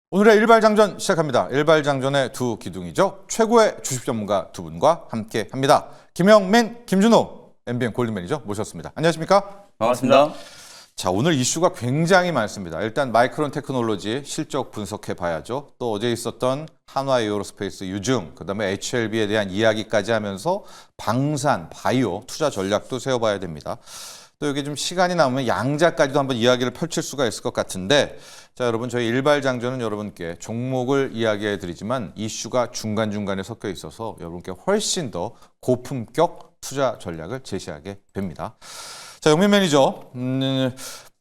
오늘의 일발장전 시작합니다. 일발장전의 두 기둥이죠. 최고의 주식 전문가 두 분과 함께합니다. 김영민, 김준호, MBN 골든 매니저 모셨습니다. 안녕하십니까? 반갑습니다. 자, 오늘 이슈가 굉장히 많습니다. 일단 마이크론 테크놀로지 실적 분석해 봐야죠. 또 어제 있었던 한화 에어로스페이스 유증, 그다음에 HLB에 대한 이야기까지 하면서 방산, 바이오 투자 전략도 세워봐야 됩니다. 또 여기 좀 시간이 남으면 양자까지도 한번 이야기를 펼칠 수가 있을 것 같은데, 자, 여러분, 저희 일발장전은 여러분께 종목을 이야기해 드리지만 이슈가 중간중간에 섞여 있어서 여러분께 훨씬 더 고품격 투자 전략을 제시하게 됩니다. 자, 영민 매니저,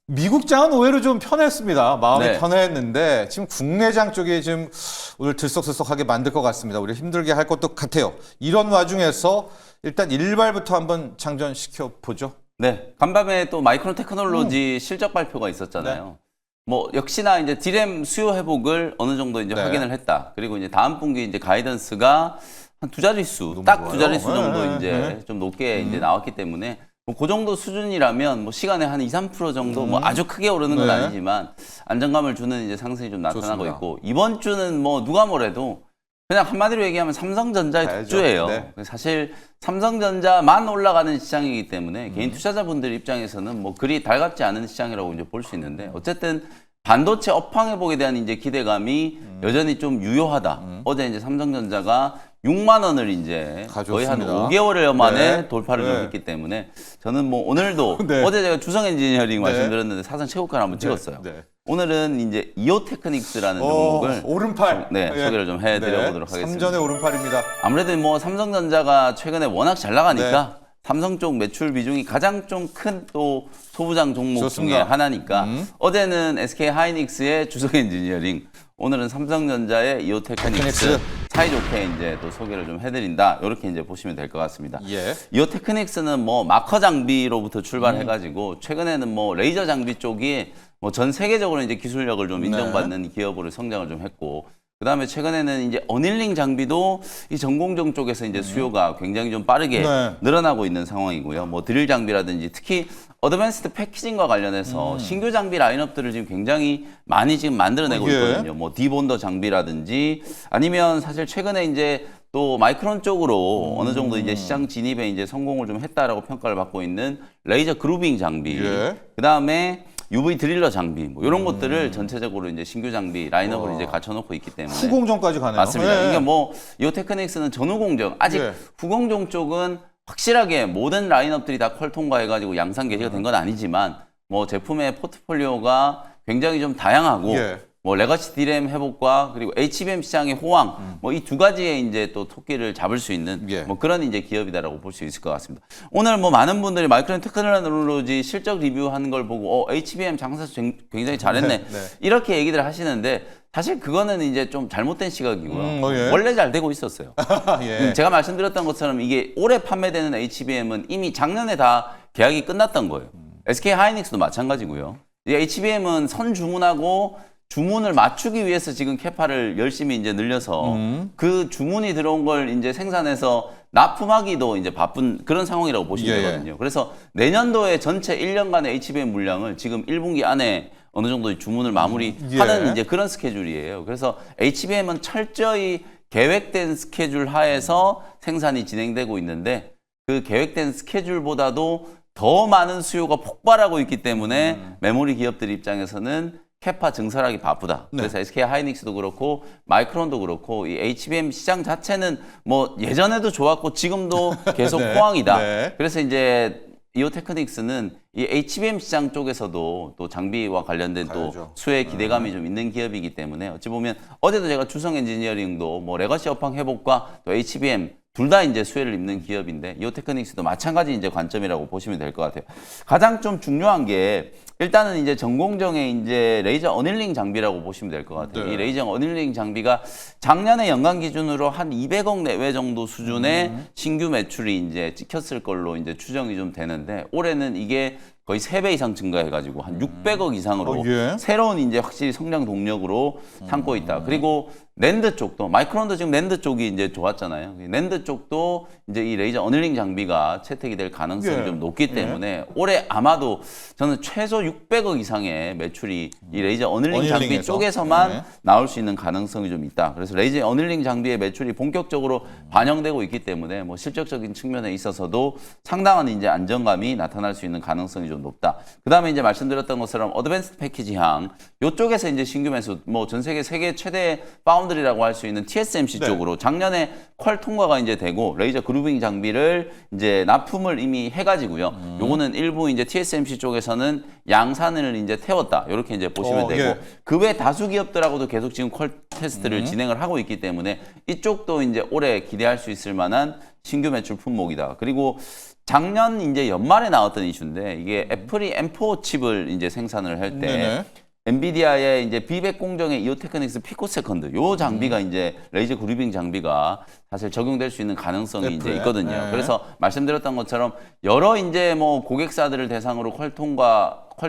미국장은 의외로 좀 편했습니다. 마음이 네. 편했는데 지금 국내장 쪽에 지금 오늘 들썩들썩하게 만들 것 같습니다. 우리 힘들게 할 것도 같아요. 이런 와중에서 일단 일발부터 한번 장전시켜 보죠. 네, 간밤에 또 마이크론 테크놀로지 실적 발표가 있었잖아요. 뭐 역시나 이제 디램 수요 회복을 어느 정도 이제 네. 확인을 했다. 그리고 이제 다음 분기 이제 가이던스가 한 두 자릿수, 너무 딱 좋아요. 두 자릿수 정도 네, 이제 네. 좀 높게 이제 나왔기 때문에 뭐 그 정도 수준이라면 뭐 시간에 한 2, 3% 정도 뭐 아주 크게 오르는 건 네. 아니지만 안정감을 주는 이제 상승이 좀 나타나고 좋습니다. 있고, 이번 주는 뭐 누가 뭐래도 그냥 한마디로 얘기하면 삼성전자의 가야죠. 독주예요. 네. 사실 삼성전자만 올라가는 시장이기 때문에 개인 투자자분들 입장에서는 뭐 그리 달갑지 않은 시장이라고 이제 볼 수 있는데, 어쨌든 반도체 업황 회복에 대한 이제 기대감이 여전히 좀 유효하다. 어제 이제 삼성전자가 6만 원을 이제 거의 한 가져왔습니다. 5개월여 만에 네. 돌파를 네. 좀 했기 때문에 저는 뭐 오늘도 네. 어제 제가 주성 엔지니어링 네. 말씀드렸는데 사상 최고가를 한번 찍었어요. 네. 오늘은 이제 이오테크닉스라는 종목을 오른팔. 네, 소개를 좀 해드려보도록 하겠습니다. 삼전의 오른팔입니다. 아무래도 뭐 삼성전자가 최근에 워낙 잘 나가니까 삼성 쪽 매출 비중이 가장 좀 큰 또 소부장 종목 좋습니다. 중에 하나니까 어제는 SK 하이닉스의 주성 엔지니어링, 오늘은 삼성전자의 이오테크닉스 테크닉스. 사이좋게 이제 또 소개를 좀 해드린다. 이렇게 이제 보시면 될 것 같습니다. 예. 이오테크닉스는 뭐 마커 장비로부터 출발해가지고 최근에는 뭐 레이저 장비 쪽이 뭐 전 세계적으로 이제 기술력을 좀 인정받는 기업으로 성장을 좀 했고, 그다음에 최근에는 이제 어닐링 장비도 이 전공정 쪽에서 이제 수요가 굉장히 좀 빠르게 네. 늘어나고 있는 상황이고요. 뭐 드릴 장비라든지 특히 어드밴스드 패키징과 관련해서 신규 장비 라인업들을 지금 굉장히 많이 지금 만들어내고 예. 있거든요. 뭐 디본더 장비라든지 아니면 사실 최근에 이제 또 마이크론 쪽으로 어느 정도 이제 시장 진입에 이제 성공을 좀 했다라고 평가를 받고 있는 레이저 그루빙 장비, 예. 그다음에 UV 드릴러 장비, 뭐 이런 것들을 전체적으로 이제 신규 장비 라인업을 이제 갖춰놓고 있기 때문에 후공정까지 가네요. 맞습니다. 예. 그러니까 뭐 이오테크닉스는 전후공정, 아직 예. 후공정 쪽은 확실하게 모든 라인업들이 다 퀄 통과해가지고 양산 개시가 된 건 아니지만 뭐 제품의 포트폴리오가 굉장히 좀 다양하고 예. 뭐 레거시 디램 회복과 그리고 HBM 시장의 호황, 뭐 이 두 가지의 이제 또 토끼를 잡을 수 있는 예. 뭐 그런 이제 기업이다라고 볼 수 있을 것 같습니다. 오늘 뭐 많은 분들이 마이크론 테크놀로지 실적 리뷰하는 걸 보고 HBM 장사 굉장히 잘했네, 네, 네. 이렇게 얘기들 하시는데 사실 그거는 이제 좀 잘못된 시각이고요. 예. 원래 잘 되고 있었어요. 예. 제가 말씀드렸던 것처럼 이게 올해 판매되는 HBM은 이미 작년에 다 계약이 끝났던 거예요. SK 하이닉스도 마찬가지고요. HBM은 선 주문하고 주문을 맞추기 위해서 지금 캐파를 열심히 이제 늘려서 그 주문이 들어온 걸 이제 생산해서 납품하기도 이제 바쁜 그런 상황이라고 보시면 예, 예. 되거든요. 그래서 내년도에 전체 1년간의 HBM 물량을 지금 1분기 안에 어느 정도 주문을 마무리하는 예. 이제 그런 스케줄이에요. 그래서 HBM은 철저히 계획된 스케줄 하에서 생산이 진행되고 있는데, 그 계획된 스케줄보다도 더 많은 수요가 폭발하고 있기 때문에 메모리 기업들 입장에서는 캐파 증설하기 바쁘다. 네. 그래서 SK 하이닉스도 그렇고 마이크론도 그렇고 이 HBM 시장 자체는 뭐 예전에도 좋았고 지금도 계속 네. 호황이다. 네. 그래서 이제 이오테크닉스는 이 HBM 시장 쪽에서도 또 장비와 관련된 또 가야죠. 수혜 기대감이 좀 있는 기업이기 때문에 어찌 보면 어제도 제가 주성 엔지니어링도 뭐 레거시 업황 회복과 또 HBM 둘 다 이제 수혜를 입는 기업인데 이오테크닉스도 마찬가지 이제 관점이라고 보시면 될 것 같아요. 가장 좀 중요한 게 일단은 이제 전공정의 이제 레이저 어닐링 장비라고 보시면 될 것 같아요. 네. 이 레이저 어닐링 장비가 작년에 연간 기준으로 한 200억 내외 정도 수준의 신규 매출이 이제 찍혔을 걸로 이제 추정이 좀 되는데, 올해는 이게 거의 3배 이상 증가해가지고 한 600억 이상으로 예. 새로운 이제 확실히 성장 동력으로 삼고 있다. 그리고 낸드 쪽도 마이크론도 지금 낸드 쪽이 이제 좋았잖아요. 낸드 쪽도 이제 이 레이저 어닐링 장비가 채택이 될 가능성이 예. 좀 높기 때문에 올해 아마도 저는 최소 600억 이상의 매출이 이 레이저 어닐링 장비 어닐링에서. 쪽에서만 네. 나올 수 있는 가능성이 좀 있다. 그래서 레이저 어닐링 장비의 매출이 본격적으로 반영되고 있기 때문에 뭐 실적적인 측면에 있어서도 상당한 이제 안정감이 나타날 수 있는 가능성이 좀 높다. 그다음에 이제 말씀드렸던 것처럼 어드밴스드 패키지향 이쪽에서 이제 신규 매수 뭐 전 세계 최대 파운드리라고 할 수 있는 TSMC 네. 쪽으로 작년에 퀄 통과가 이제 되고 레이저 그루빙 장비를 이제 납품을 이미 해가지고요. 요거는 일부 이제 TSMC 쪽에서는 양산을 이제 태웠다. 이렇게 이제 보시면 되고 예. 그 외 다수 기업들하고도 계속 지금 퀄 테스트를 진행을 하고 있기 때문에 이쪽도 이제 올해 기대할 수 있을 만한 신규 매출 품목이다. 그리고 작년 이제 연말에 나왔던 이슈인데 이게 애플이 M4 칩을 이제 생산을 할 때 네네. 엔비디아의 이제 비백 공정의 이오테크닉스 피코세컨드 요 장비가 이제 레이저 그루빙 장비가 사실 적용될 수 있는 가능성이 이제 애플에? 있거든요. 네. 그래서 말씀드렸던 것처럼 여러 이제 뭐 고객사들을 대상으로 퀄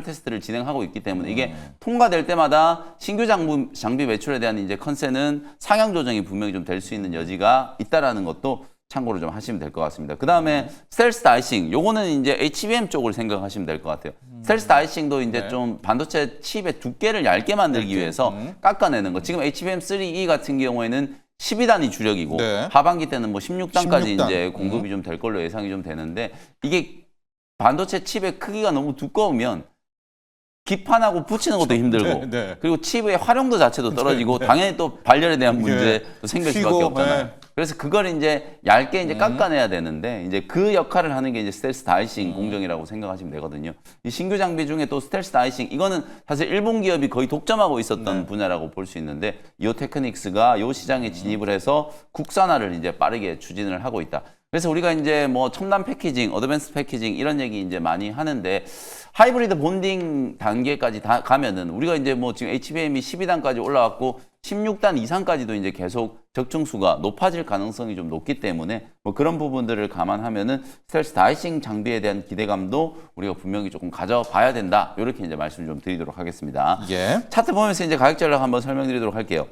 테스트를 진행하고 있기 때문에 이게 통과될 때마다 신규 장비 매출에 대한 이제 컨센은 상향 조정이 분명히 좀 될 수 있는 여지가 있다라는 것도 참고로 좀 하시면 될 것 같습니다. 그 다음에 스텔스 다이싱, 요거는 이제 HBM 쪽을 생각하시면 될 것 같아요. 스텔스 다이싱도 이제 네. 좀 반도체 칩의 두께를 얇게 만들기 위해서 깎아내는 거. 지금 HBM3E 같은 경우에는 12단이 주력이고 네. 하반기 때는 뭐 16단까지 16단. 이제 공급이 좀 될 걸로 예상이 좀 되는데 이게 반도체 칩의 크기가 너무 두꺼우면 기판하고 붙이는 것도 힘들고 네, 네. 그리고 칩의 활용도 자체도 떨어지고 당연히 또 발열에 대한 문제도 생길 수밖에 휘고, 없잖아요. 네. 그래서 그걸 이제 얇게 이제 깎아내야 되는데 이제 그 역할을 하는 게 이제 스텔스 다이싱 공정이라고 생각하시면 되거든요. 이 신규 장비 중에 또 스텔스 다이싱 이거는 사실 일본 기업이 거의 독점하고 있었던 분야라고 볼 수 있는데 이오테크닉스가 이 시장에 진입을 해서 국산화를 이제 빠르게 추진을 하고 있다. 그래서 우리가 이제 뭐 첨단 패키징, 어드밴스 패키징 이런 얘기 이제 많이 하는데 하이브리드 본딩 단계까지 다 가면은 우리가 이제 뭐 지금 HBM이 12단까지 올라왔고 16단 이상까지도 이제 계속 적중수가 높아질 가능성이 좀 높기 때문에 뭐 그런 부분들을 감안하면은 스텔스 다이싱 장비에 대한 기대감도 우리가 분명히 조금 가져봐야 된다. 이렇게 이제 말씀 좀 드리도록 하겠습니다. 예. 차트 보면서 이제 가격 전략 한번 설명드리도록 할게요.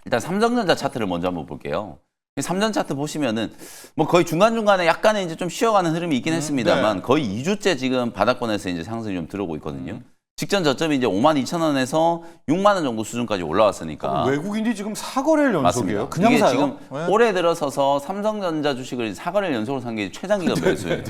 일단 삼성전자 차트를 먼저 한번 볼게요. 삼전 차트 보시면은 뭐 거의 중간중간에 약간의 이제 좀 쉬어가는 흐름이 있긴 했습니다만 네. 거의 2주째 지금 바닥권에서 이제 상승이 좀 들어오고 있거든요. 직전 저점이 이제 52,000원에서 6만 원 정도 수준까지 올라왔으니까. 외국인이 지금 사거래일 맞습니다. 연속이에요. 그냥 이게 사요? 지금 네. 올해 들어서서 삼성전자 주식을 4거래일 연속으로 산 게 최장기간 매수예요.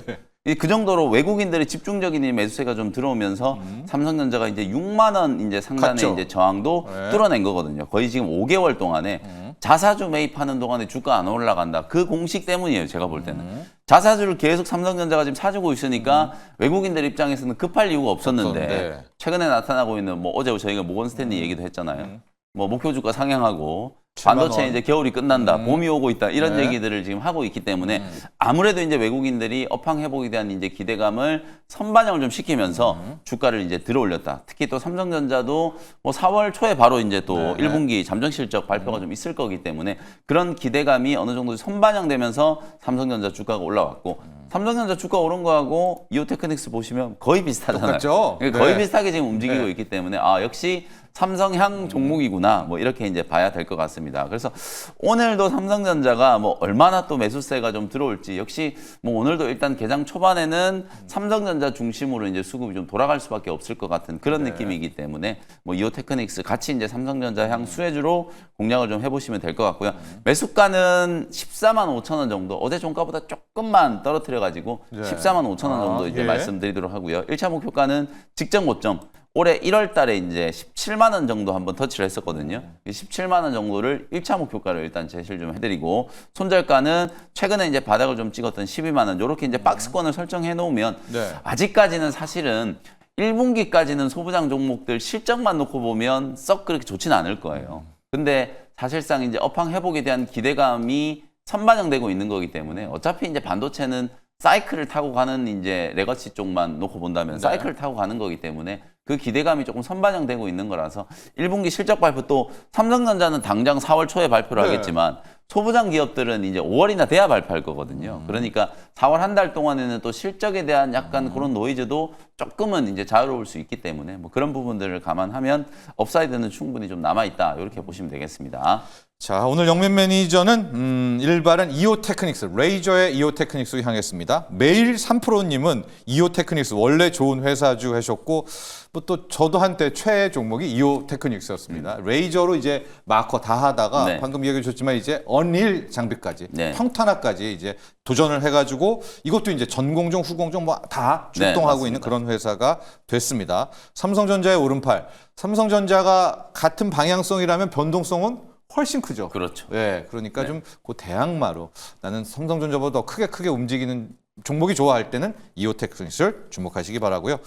그 정도로 외국인들의 집중적인 이 매수세가 좀 들어오면서 삼성전자가 이제 6만 원 이제 상단의 갔죠. 이제 저항도 네. 뚫어낸 거거든요. 거의 지금 5개월 동안에 자사주 매입하는 동안에 주가 안 올라간다. 그 공식 때문이에요. 제가 볼 때는. 자사주를 계속 삼성전자가 지금 사주고 있으니까 외국인들 입장에서는 급할 이유가 없었는데 없었는데. 최근에 나타나고 있는 뭐 어제 저희가 모건 스탠리 얘기도 했잖아요. 뭐 목표 주가 상향하고 7만 반도체 원. 이제 겨울이 끝난다, 봄이 오고 있다 이런 네. 얘기들을 지금 하고 있기 때문에 아무래도 이제 외국인들이 업황 회복에 대한 이제 기대감을 선반영을 좀 시키면서 주가를 이제 들어올렸다. 특히 또 삼성전자도 뭐 4월 초에 바로 이제 또 네. 1분기 잠정 실적 발표가 좀 있을 거기 때문에 그런 기대감이 어느 정도 선반영되면서 삼성전자 주가가 올라왔고 삼성전자 주가 오른 거하고 이오테크닉스 보시면 거의 비슷하잖아요. 똑같죠? 그러니까 거의 네. 비슷하게 지금 움직이고 네. 있기 때문에 아 역시 삼성향 종목이구나 뭐 이렇게 이제 봐야 될 것 같습니다. 그래서 오늘도 삼성전자가 뭐 얼마나 또 매수세가 좀 들어올지 역시 뭐 오늘도 일단 개장 초반에는 삼성전자 중심으로 이제 수급이 좀 돌아갈 수밖에 없을 것 같은 그런 느낌이기 때문에 뭐 이오테크닉스 같이 이제 삼성전자 향 수혜주로 공략을 좀 해보시면 될 것 같고요. 매수가는 14만 5천 원 정도 어제 종가보다 조금만 떨어뜨려 가지고 네. 14만 5천 원 정도 이제 예. 말씀드리도록 하고요. 1차 목표가는 직전 고점 올해 1월 달에 이제 17만 원 정도 한번 터치를 했었거든요. 이 17만 원 정도를 1차 목표가를 일단 제시를 좀 해드리고 손절가는 최근에 이제 바닥을 좀 찍었던 12만 원 이렇게 이제 박스권을 설정해 놓으면 네. 아직까지는 사실은 1분기까지는 소부장 종목들 실적만 놓고 보면 썩 그렇게 좋지는 않을 거예요. 근데 사실상 이제 업황 회복에 대한 기대감이 선반영되고 있는 거기 때문에 어차피 이제 반도체는 사이클을 타고 가는 이제 레거시 쪽만 놓고 본다면 네. 사이클을 타고 가는 거기 때문에 그 기대감이 조금 선반영되고 있는 거라서 1분기 실적 발표 또 삼성전자는 당장 4월 초에 발표를 네. 하겠지만 소부장 기업들은 이제 5월이나 돼야 발표할 거거든요. 그러니까 4월 한 달 동안에는 또 실적에 대한 약간 그런 노이즈도 조금은 이제 자유로울 수 있기 때문에 뭐 그런 부분들을 감안하면 업사이드는 충분히 좀 남아있다. 이렇게 보시면 되겠습니다. 자, 오늘 영민 매니저는 일발은 이오테크닉스, 레이저의 이오테크닉스 향했습니다. 매일 3%님은 이오테크닉스 원래 좋은 회사주 하셨고 뭐 또 저도 한때 최애 종목이 이오테크닉스였습니다. 레이저로 이제 마커 다 하다가 네. 방금 얘기해 주셨지만 이제 언릴 장비까지, 네. 평탄화까지 이제 도전을 해가지고 이것도 이제 전공정, 후공정 뭐 다 출동하고 네, 있는 그런 회사가 됐습니다. 삼성전자의 오른팔, 삼성전자가 같은 방향성이라면 변동성은 훨씬 크죠. 그렇죠. 네, 그러니까 좀 그 대항마로 나는 삼성전자보다 더 크게 움직이는 종목이 좋아할 때는 이오테크닉스를 주목하시기 바라고요.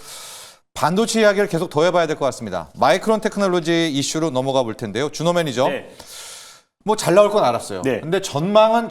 반도체 이야기를 계속 더 해봐야 될 것 같습니다. 마이크론 테크놀로지 이슈로 넘어가 볼 텐데요. 준호 매니저. 네. 뭐 잘 나올 건 알았어요. 네. 근데 전망은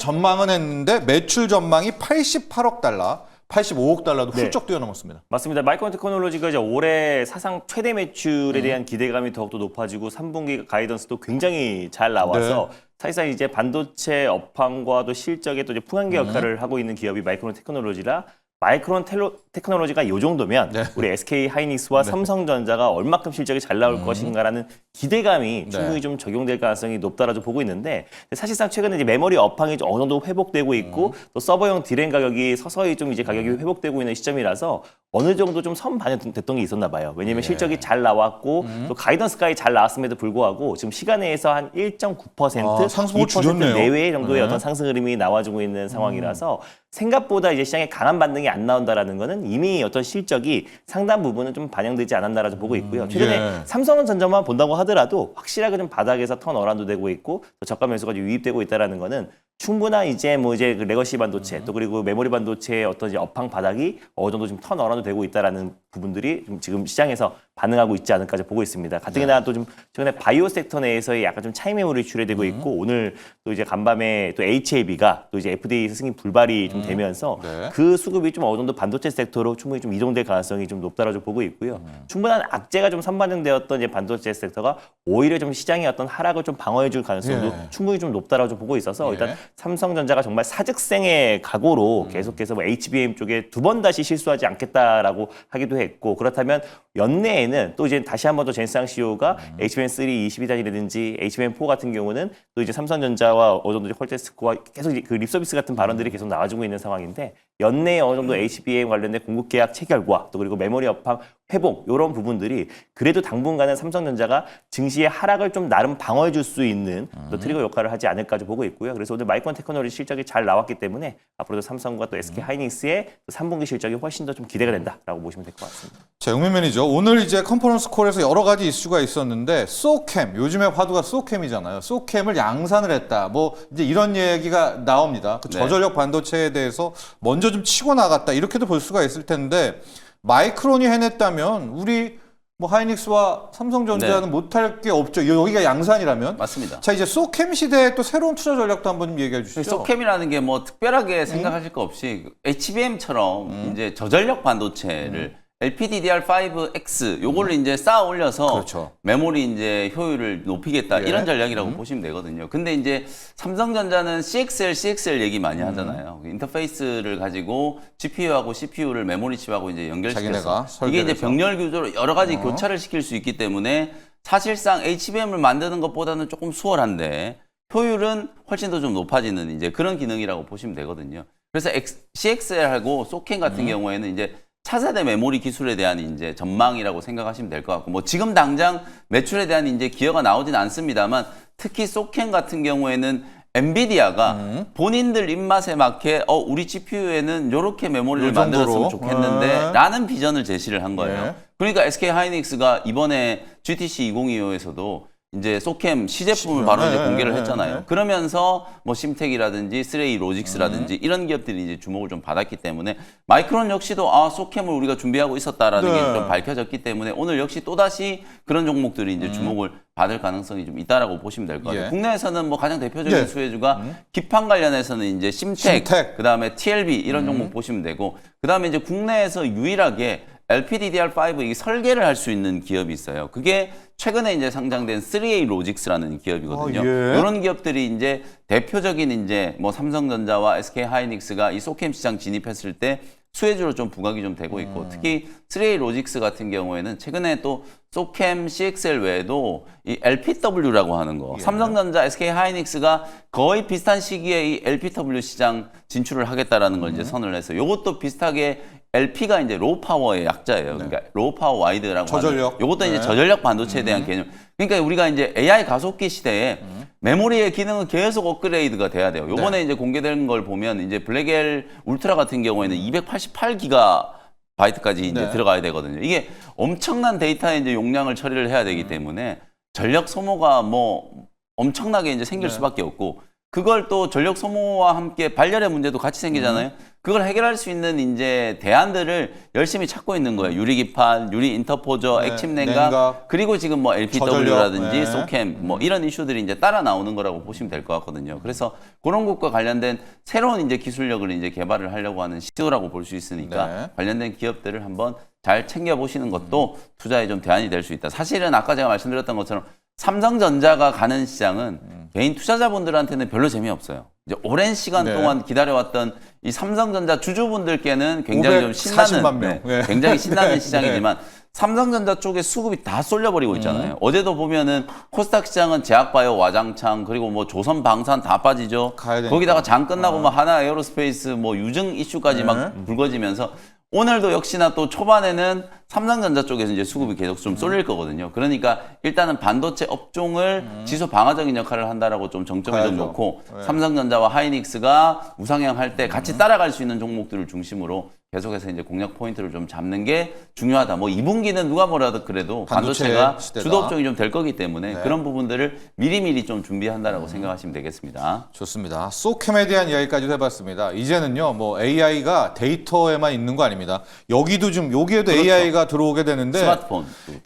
했는데 매출 전망이 88억 달러, 85억 달러도 네. 훌쩍 뛰어넘었습니다. 맞습니다. 마이크론 테크놀로지가 이제 올해 사상 최대 매출에 대한 기대감이 더욱더 높아지고 3분기 가이던스도 굉장히 잘 나와서 사실상 이제 반도체 업황과도 실적에 또 이제 풍한계 역할을 하고 있는 기업이 마이크론 테크놀로지라 마이크론 테크놀로지가 이 정도면 네. 우리 SK 하이닉스와 삼성전자가 얼마큼 실적이 잘 나올 것인가라는 기대감이 충분히 좀 적용될 가능성이 높다라고 보고 있는데 사실상 최근에 이제 메모리 업황이 좀 어느 정도 회복되고 있고 또 서버용 디램 가격이 서서히 좀 이제 가격이 회복되고 있는 시점이라서 어느 정도 좀 선반영됐던 게 있었나 봐요. 왜냐하면 실적이 잘 나왔고 또 가이던스까지 잘 나왔음에도 불구하고 지금 시간에서 한 1.9%, 상승을 2% 줄였네요. 내외 정도의 어떤 상승 흐름이 나와주고 있는 상황이라서 생각보다 이제 시장에 강한 반등이 안 나온다라는 거는 이미 어떤 실적이 상당 부분은 좀 반영되지 않았나라고 보고 있고요. 최근에 예. 삼성전자만 본다고 하더라도 확실하게 좀 바닥에서 턴어라운드 되고 있고 또 저가 매수가 유입되고 있다라는 거는 충분한 이제 뭐 이제 그 레거시 반도체 또 그리고 메모리 반도체의 어떤 이제 업황 바닥이 어느 정도 좀 턴어라운드 되고 있다라는 부분들이 좀 지금 시장에서 반응하고 있지 않을까 보고 있습니다. 가뜩이나 또 좀 최근에 바이오 섹터 내에서의 약간 좀 차이 매물이 출회되고 있고 오늘 또 이제 간밤에 또 HAB가 또 이제 FDA 승인 불발이 좀 되면서 네. 그 수급이 좀 어느 정도 반도체 섹터로 충분히 좀 이동될 가능성이 좀 높다라고 보고 있고요. 충분한 악재가 좀 선반영되었던 이제 반도체 섹터가 오히려 좀 시장의 어떤 하락을 좀 방어해줄 가능성도 예. 충분히 좀 높다라고 보고 있어서 예. 일단 삼성전자가 정말 사직생의 각오로 계속해서 뭐 HBM 쪽에 두 번 다시 실수하지 않겠다라고 하기도 했고 그렇다면 연내에는 또 이제 다시 한 번 더 젠상 CEO가 HBM3 22단이라든지 HBM4 같은 경우는 또 이제 삼성전자와 어느 정도 퀄테스트와 계속 이제 그 립서비스 같은 발언들이 계속 나와주고 있는 상황인데 연내에 어느 정도 HBM 관련된 공급 계약 체결과 또 그리고 메모리 업황 회복 이런 부분들이 그래도 당분간은 삼성전자가 증시의 하락을 좀 나름 방어해 줄 수 있는 또 트리거 역할을 하지 않을까 보고 있고요. 그래서 오늘 마이크론 테크놀로지 실적이 잘 나왔기 때문에 앞으로도 삼성과 또 SK 하이닉스의 3분기 실적이 훨씬 더 좀 기대가 된다라고 보시면 될 것 같습니다. 자, 영민 매니저. 오늘 이제 컨퍼런스 콜에서 여러 가지 이슈가 있었는데 소캠, 요즘에 화두가 소캠이잖아요. 소캠을 양산을 했다. 뭐 이제 이런 얘기가 나옵니다. 그 네. 저전력 반도체에 대해서 먼저 좀 치고 나갔다. 이렇게도 볼 수가 있을 텐데 마이크론이 해냈다면 우리 뭐 하이닉스와 삼성전자는 네. 못할 게 없죠. 여기가 양산이라면. 맞습니다. 자, 이제 소캠 시대의 또 새로운 투자 전략도 한번 좀 얘기해 주시죠. 소캠이라는 게 뭐 특별하게 생각하실 거 없이 HBM처럼 이제 저전력 반도체를 LPDDR5X 요거를 이제 쌓아 올려서 그렇죠. 메모리 이제 효율을 높이겠다 예. 이런 전략이라고 보시면 되거든요. 근데 이제 삼성전자는 CXL 얘기 많이 하잖아요. 인터페이스를 가지고 GPU하고 CPU를 메모리 칩하고 이제 자기네가 연결시켜서 이게 이제 설계해서. 병렬 구조로 여러 가지 교차를 시킬 수 있기 때문에 사실상 HBM을 만드는 것보다는 조금 수월한데 효율은 훨씬 더 좀 높아지는 이제 그런 기능이라고 보시면 되거든요. 그래서 CXL하고 소캠 같은 경우에는 이제 차세대 메모리 기술에 대한 이제 전망이라고 생각하시면 될 것 같고, 뭐 지금 당장 매출에 대한 이제 기여가 나오진 않습니다만, 특히 소캠 같은 경우에는 엔비디아가 본인들 입맛에 맞게 우리 GPU에는 이렇게 메모리를 요 정도로? 만들었으면 좋겠는데 네. 라는 비전을 제시를 한 거예요. 네. 그러니까 SK 하이닉스가 이번에 GTC 2025에서도 이제 소캠 시제품을 시제품. 바로 이제 네, 공개를 네, 했잖아요. 네. 그러면서 뭐 심텍이라든지 쓰레이 로직스라든지 이런 기업들이 이제 주목을 좀 받았기 때문에 마이크론 역시도 소캠을 우리가 준비하고 있었다라는 네. 게 좀 밝혀졌기 때문에 오늘 역시 또다시 그런 종목들이 이제 주목을 받을 가능성이 좀 있다라고 보시면 될 것 같아요. 예. 국내에서는 뭐 가장 대표적인 예. 수혜주가 기판 관련해서는 이제 심텍, 심텍. 그다음에 TLB 이런 종목 보시면 되고, 그다음에 이제 국내에서 유일하게 LPDDR5 이 설계를 할 수 있는 기업이 있어요. 그게 최근에 이제 상장된 3A 로직스라는 기업이거든요. 예. 이런 기업들이 이제 대표적인 이제 뭐 삼성전자와 SK 하이닉스가 이 소캠 시장 진입했을 때 수혜주로 좀 부각이 좀 되고 있고 특히 3A 로직스 같은 경우에는 최근에 또 소캠 CXL 외에도 이 LPW라고 하는 거 삼성전자, SK 하이닉스가 거의 비슷한 시기에 이 LPW 시장 진출을 하겠다라는 걸 이제 선언을 해서 이것도 비슷하게 LP가 이제 로우 파워의 약자예요. 그러니까 로우 파워 와이드라고 저전력. 하는 이것도 이제 저전력 반도체에 대한 개념. 그러니까 우리가 이제 AI 가속기 시대에 메모리의 기능은 계속 업그레이드가 돼야 돼요. 요번에 이제 공개된 걸 보면 이제 블랙엘 울트라 같은 경우에는 288기가 바이트까지 이제 들어가야 되거든요. 이게 엄청난 데이터의 이제 용량을 처리를 해야 되기 때문에 전력 소모가 뭐 엄청나게 이제 생길 수밖에 없고 그걸 또 전력 소모와 함께 발열의 문제도 같이 생기잖아요. 그걸 해결할 수 있는 이제 대안들을 열심히 찾고 있는 거예요. 유리기판, 유리 인터포저, 액침 냉각, 그리고 지금 뭐 LPW라든지 소캠 뭐 이런 이슈들이 이제 따라 나오는 거라고 보시면 될 것 같거든요. 그래서 그런 것과 관련된 새로운 이제 기술력을 이제 개발을 하려고 하는 시도라고 볼 수 있으니까 관련된 기업들을 한번 잘 챙겨 보시는 것도 투자에 좀 대안이 될 수 있다. 사실은 아까 제가 말씀드렸던 것처럼 삼성전자가 가는 시장은 개인 투자자분들한테는 별로 재미없어요. 이제 오랜 시간 동안 기다려왔던 이 삼성전자 주주분들께는 굉장히 좀 신나는, 굉장히 신나는 시장이지만 삼성전자 쪽에 수급이 다 쏠려버리고 있잖아요. 어제도 보면은 코스닥 시장은 제약바이오, 와장창 그리고 뭐 조선방산 다 빠지죠. 거기다가 장 끝나고 뭐 하나 에어로스페이스 뭐 유증 이슈까지 막 불거지면서 오늘도 역시나 또 초반에는 삼성전자 쪽에서 이제 수급이 계속 좀 쏠릴 거거든요. 그러니까 일단은 반도체 업종을 지수 방어적인 역할을 한다라고 좀 정점을 좀 놓고 삼성전자와 하이닉스가 우상향 할 때 같이 따라갈 수 있는 종목들을 중심으로 계속해서 이제 공략 포인트를 좀 잡는 게 중요하다. 뭐 2분기는 누가 뭐라도 그래도 반도체가 주도 업종이 좀 될 거기 때문에 그런 부분들을 미리미리 좀 준비한다라고 생각하시면 되겠습니다. 좋습니다. 소캠에 대한 이야기까지도 해봤습니다. 이제는요, 뭐 AI가 데이터에만 있는 거 아닙니다. 여기도 좀 여기에도 AI가 들어오게 되는데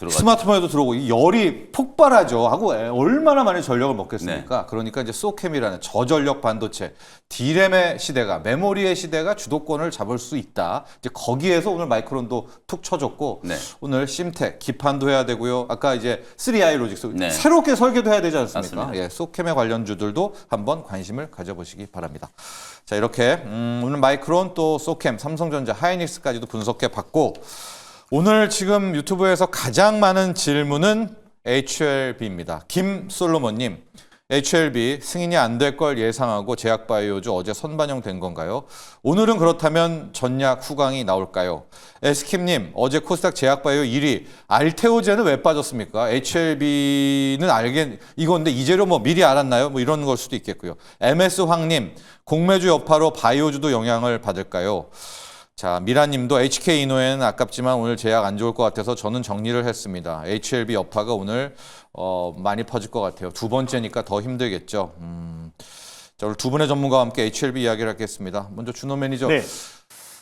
스마트폰에도 들어오고 이 열이 폭발하죠. 하고 얼마나 많은 전력을 먹겠습니까? 그러니까 이제 소캠이라는 저전력 반도체, D램의 시대가 메모리의 시대가 주도권을 잡을 수 있다. 이제 거기에서 오늘 마이크론도 툭 쳐줬고 오늘 심텍 기판도 해야 되고요. 아까 이제 3i 로직스 새롭게 설계도 해야 되지 않습니까? 예, 소캠의 관련주들도 한번 관심을 가져보시기 바랍니다. 자, 이렇게 오늘 마이크론 또 소캠, 삼성전자, 하이닉스까지도 분석해 봤고 오늘 지금 유튜브에서 가장 많은 질문은 HLB입니다. 김솔로몬님. HLB 승인이 안 될 걸 예상하고 제약바이오주 어제 선반영 된 건가요? 오늘은 그렇다면 전략 후강이 나올까요? 에스킴님 어제 코스닥 제약바이오 1위 알테오제는 왜 빠졌습니까? HLB는 이건데 이제로 뭐 미리 알았나요? 뭐 이런 걸 수도 있겠고요. MS 황님 공매주 여파로 바이오주도 영향을 받을까요? 자, 미라님도 HK 이노에는 아깝지만 오늘 제약 안 좋을 것 같아서 저는 정리를 했습니다. HLB 여파가 오늘 많이 퍼질 것 같아요. 두 번째니까 더 힘들겠죠. 자, 오늘 두 분의 전문가와 함께 HLB 이야기를 하겠습니다. 먼저 준호 매니저.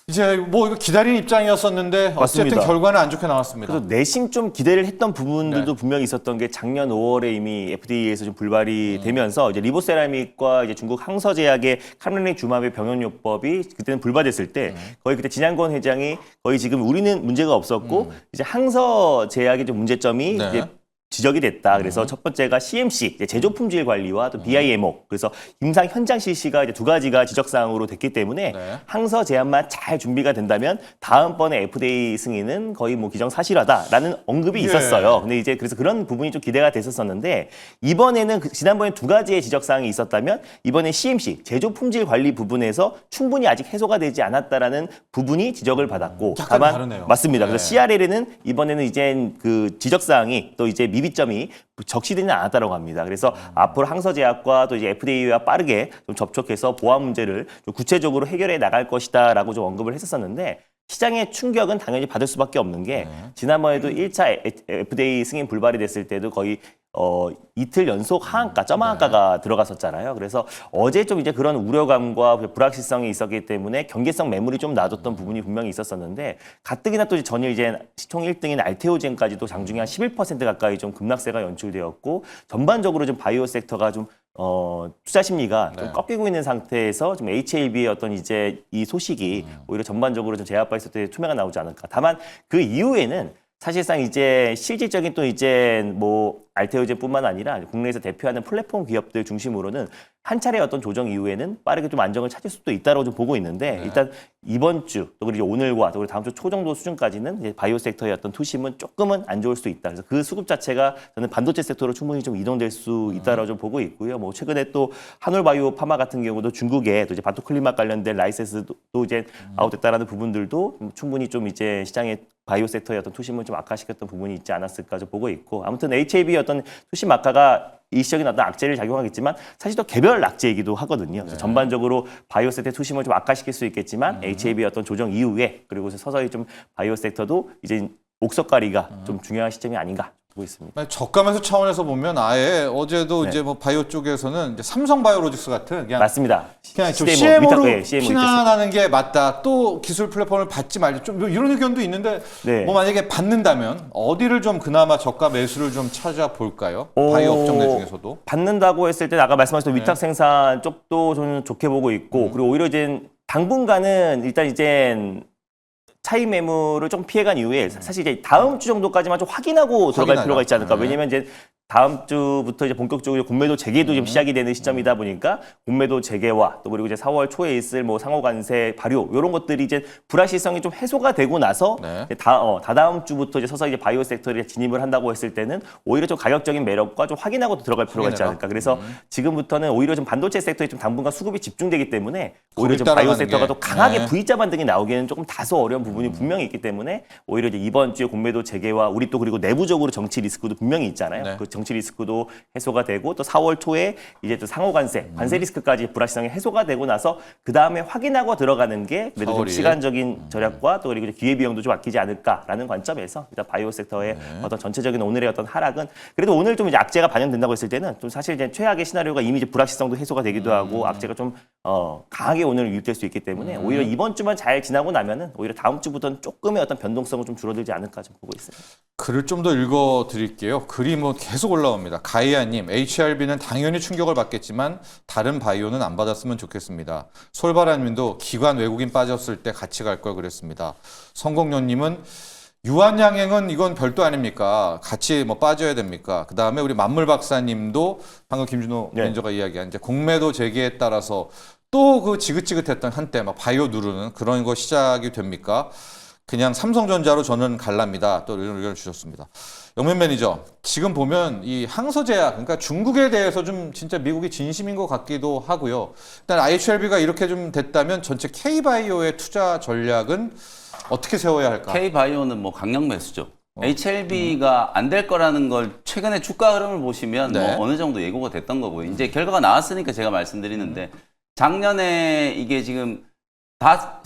이제 뭐 이거 기다리는 입장이었었는데 맞습니다. 어쨌든 결과는 안 좋게 나왔습니다. 그래서 내심 좀 기대를 했던 부분들도 분명히 있었던 게 작년 5월에 이미 FDA에서 좀 불발이 되면서 이제 리보세라믹과 이제 중국 항서제약의 카르네릭 주마베 병용요법이 그때는 불발됐을 때 거의 그때 진양권 회장이 거의 지금 우리는 문제가 없었고 이제 항서제약의 좀 문제점이 이제 지적이 됐다. 그래서 첫 번째가 CMC, 제조 품질 관리와 또 BIMO. 그래서 임상 현장 실시가 이제 두 가지가 지적 사항으로 됐기 때문에 항서 제안만 잘 준비가 된다면 다음번에 FDA 승인은 거의 뭐 기정사실화다라는 언급이 있었어요. 근데 이제 그래서 그런 부분이 좀 기대가 됐었었는데 이번에는 지난번에 두 가지의 지적 사항이 있었다면 이번에 CMC, 제조 품질 관리 부분에서 충분히 아직 해소가 되지 않았다라는 부분이 지적을 받았고 다만 다르네요. 맞습니다. 그래서 CRL에는 이번에는 이제 그 지적 사항이 또 이제 미비점이 적시되지는 않았다고 합니다. 그래서 앞으로 항서제약과 또 이제 FDA와 빠르게 좀 접촉해서 보안 문제를 좀 구체적으로 해결해 나갈 것이다라고 좀 언급을 했었었는데 시장의 충격은 당연히 받을 수밖에 없는 게 지난번에도 1차 FDA 승인 불발이 됐을 때도 거의 이틀 연속 하한가, 점하한가가 들어갔었잖아요. 그래서 어제 좀 이제 그런 우려감과 불확실성이 있었기 때문에 경계성 매물이 좀 놔뒀던 부분이 분명히 있었었는데 가뜩이나 또 전일 이제 시총 1등인 알테오젠까지도 장중에 한 11% 가까이 좀 급락세가 연출되었고 전반적으로 좀 바이오 섹터가 좀 투자 심리가 좀 네. 꺾이고 있는 상태에서 좀 HLB의 어떤 이제 이 소식이 오히려 전반적으로 좀 제압했을 때 투매가 나오지 않을까. 다만 그 이후에는 사실상 이제 실질적인 또 이제 뭐 알테오젠뿐만 아니라 국내에서 대표하는 플랫폼 기업들 중심으로는 한 차례 어떤 조정 이후에는 빠르게 좀 안정을 찾을 수도 있다고 좀 보고 있는데 일단 이번 주 또 그리고 오늘과 또 그리고 다음 주 초 정도 수준까지는 이제 바이오 섹터의 어떤 투심은 조금은 안 좋을 수 있다. 그래서 그 수급 자체가 저는 반도체 섹터로 충분히 좀 이동될 수 있다라고 좀 보고 있고요. 뭐 최근에 또 한올바이오 파마 같은 경우도 중국에 또 이제 바토클리마 관련된 라이센스도 이제 아웃됐다라는 부분들도 충분히 좀 이제 시장에 바이오 섹터의 어떤 투심을 좀 악화시켰던 부분이 있지 않았을까 좀 보고 있고 아무튼 HAB의 어떤 투심 악화가 일시적인 어떤 악재를 작용하겠지만 사실 또 개별 악재이기도 하거든요. 그래서 전반적으로 바이오 섹터의 투심을 좀 악화시킬 수 있겠지만 HAB의 어떤 조정 이후에 그리고 서서히 좀 바이오 섹터도 이제 옥석가리가 좀 중요한 시점이 아닌가 보고 있습니다. 저가매수 차원에서 보면 아예 어제도 네. 이제 뭐 바이오 쪽에서는 이제 삼성바이오로직스 같은 그냥 맞습니다. 그냥 좀 CDMO, CM으로 위탁, CMO 피난하는 게 맞다. 또 기술 플랫폼을 받지 말자. 좀 이런 의견도 있는데 네. 뭐 만약에 받는다면 어디를 좀 그나마 저가 매수를 좀 찾아볼까요? 바이오 업종들 중에서도. 받는다고 했을 때 아까 말씀하셨던 위탁 생산 쪽도 저는 좋게 보고 있고 그리고 오히려 이제 당분간은 일단 이제 차익 매물을 좀 피해간 이후에 사실 이제 다음 주 정도까지만 좀 확인하고 들어갈 확인하자. 필요가 있지 않을까. 네. 왜냐면 이제 다음 주부터 이제 본격적으로 공매도 재개도 좀 시작이 되는 시점이다 보니까 공매도 재개와 또 그리고 이제 4월 초에 있을 뭐 상호 관세 발효 이런 것들이 이제 불확실성이 좀 해소가 되고 나서 네. 이제 다다음 주부터 이제 서서히 이제 바이오 섹터에 진입을 한다고 했을 때는 오히려 좀 가격적인 매력과 좀 확인하고 들어갈 필요가 있지 확인해라. 않을까. 그래서 지금부터는 오히려 좀 반도체 섹터에 좀 당분간 수급이 집중되기 때문에 오히려 거기 좀 바이오 따라가는 섹터가 게. 더 강하게 네. V자 반등이 나오기에는 조금 다소 어려운 부분이 분명히 있기 때문에 오히려 이제 이번 주에 공매도 재개와 우리 또 그리고 내부적으로 정치 리스크도 분명히 있잖아요. 네. 그 정치 리스크도 해소가 되고 또 4월 초에 이제 또 상호 관세 리스크까지 불확실성이 해소가 되고 나서 그 다음에 확인하고 들어가는 게 그래도 좀 4월 2일. 시간적인 절약과 또 그리고 이제 기회 비용도 좀 아끼지 않을까라는 관점에서 일단 바이오 섹터의 어떤 전체적인 오늘의 어떤 하락은 그래도 오늘 좀 이제 악재가 반영된다고 했을 때는 좀 사실 이제 최악의 시나리오가 이미 이제 불확실성도 해소가 되기도 하고 악재가 좀 강하게 오늘 유입될 수 있기 때문에 오히려 이번 주만 잘 지나고 나면은 오히려 다음 주부터는 조금의 어떤 변동성은 좀 줄어들지 않을까 좀 보고 있습니다. 글을 좀 더 읽어 드릴게요. 글이 뭐 계속 올라옵니다. 가이아님, HRB는 당연히 충격을 받겠지만 다른 바이오는 안 받았으면 좋겠습니다. 솔바라님도 기관 외국인 빠졌을 때 같이 갈 걸 그랬습니다. 성공녀님은 유한양행은 이건 별도 아닙니까? 같이 뭐 빠져야 됩니까? 그 다음에 우리 만물 박사님도 방금 김준호 네. 매니저가 이야기한 이제 공매도 재개에 따라서 또 그 지긋지긋했던 한때 막 바이오 누르는 그런 거 시작이 됩니까? 그냥 삼성전자로 저는 갈랍니다. 또 이런 의견을 주셨습니다. 영면 매니저, 지금 보면 이 항소제약, 그러니까 중국에 대해서 좀 진짜 미국이 진심인 것 같기도 하고요. 일단 IHLB가 이렇게 좀 됐다면 전체 K바이오의 투자 전략은 어떻게 세워야 할까? K바이오는 뭐 강력 매수죠. HLB가 안 될 거라는 걸 최근에 주가 흐름을 보시면 네. 뭐 어느 정도 예고가 됐던 거고요. 이제 결과가 나왔으니까 제가 말씀드리는데 작년에 이게 지금 다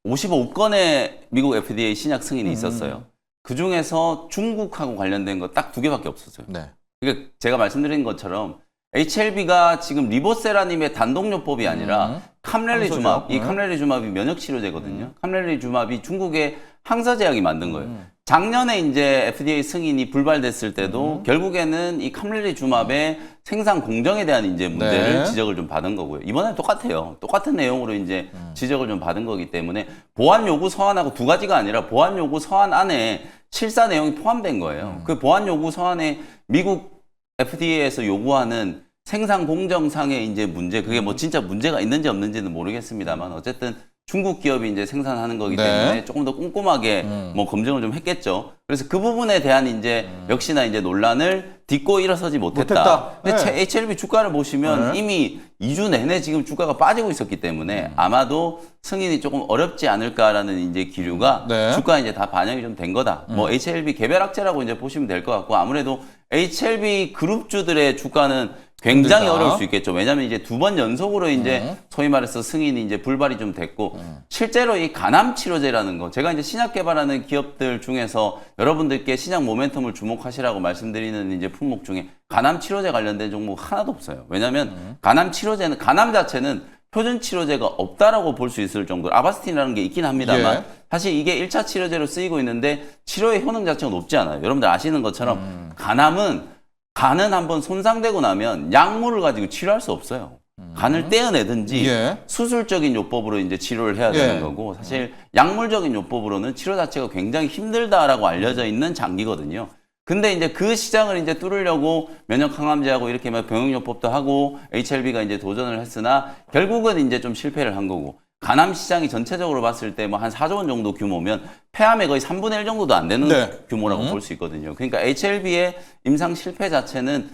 55건의 미국 FDA 신약 승인이 있었어요. 그 중에서 중국하고 관련된 거 딱 2개밖에 없었어요. 네. 그러니까 제가 말씀드린 것처럼 HLB가 지금 리보세라님의 단독요법이 아니라 캄렐리주맙, 항소죠. 이 캄렐리주맙이 면역치료제거든요. 캄렐리주맙이 중국의 항사제약이 만든 거예요. 작년에 이제 FDA 승인이 불발됐을 때도 결국에는 이 캄렐리주맙의 생산 공정에 대한 이제 문제를 네. 지적을 좀 받은 거고요. 이번엔 똑같아요. 똑같은 내용으로 이제 지적을 좀 받은 거기 때문에 보안 요구 서한하고 두 가지가 아니라 보안 요구 서한 안에 실사 내용이 포함된 거예요. 그 보안 요구 서한에 미국 FDA에서 요구하는 생산 공정상의 이제 문제, 그게 뭐 진짜 문제가 있는지 없는지는 모르겠습니다만 어쨌든 중국 기업이 이제 생산하는 거기 네. 때문에 조금 더 꼼꼼하게 뭐 검증을 좀 했겠죠. 그래서 그 부분에 대한 이제 역시나 이제 논란을 딛고 일어서지 못했다. 근데 네. HLB 주가를 보시면 네. 이미 2주 내내 지금 주가가 빠지고 있었기 때문에 아마도 승인이 조금 어렵지 않을까라는 이제 기류가 네. 주가에 이제 다 반영이 좀 된 거다. 뭐 HLB 개별 악재라고 이제 보시면 될 것 같고 아무래도 HLB 그룹주들의 주가는 굉장히 힘들다. 어려울 수 있겠죠. 왜냐하면 이제 2번 연속으로 이제 소위 말해서 승인이 이제 불발이 좀 됐고 실제로 이 간암 치료제라는 거 제가 이제 신약 개발하는 기업들 중에서 여러분들께 신약 모멘텀을 주목하시라고 말씀드리는 이제 품목 중에 간암 치료제 관련된 종목 하나도 없어요. 왜냐하면 간암 치료제는 간암 자체는 표준 치료제가 없다라고 볼 수 있을 정도로 아바스틴이라는 게 있긴 합니다만 예. 사실 이게 1차 치료제로 쓰이고 있는데 치료의 효능 자체가 높지 않아요. 여러분들 아시는 것처럼 간암은 간은 한번 손상되고 나면 약물을 가지고 치료할 수 없어요. 간을 떼어내든지 예. 수술적인 요법으로 이제 치료를 해야 예. 되는 거고, 사실 약물적인 요법으로는 치료 자체가 굉장히 힘들다라고 알려져 있는 장기거든요. 근데 이제 그 시장을 이제 뚫으려고 면역 항암제하고 이렇게 막 병용요법도 하고 HLB가 이제 도전을 했으나 결국은 이제 좀 실패를 한 거고, 간암 시장이 전체적으로 봤을 때 뭐 한 4조 원 정도 규모면 폐암의 거의 3분의 1 정도도 안 되는 네. 규모라고 볼 수 있거든요. 그러니까 HLB의 임상 실패 자체는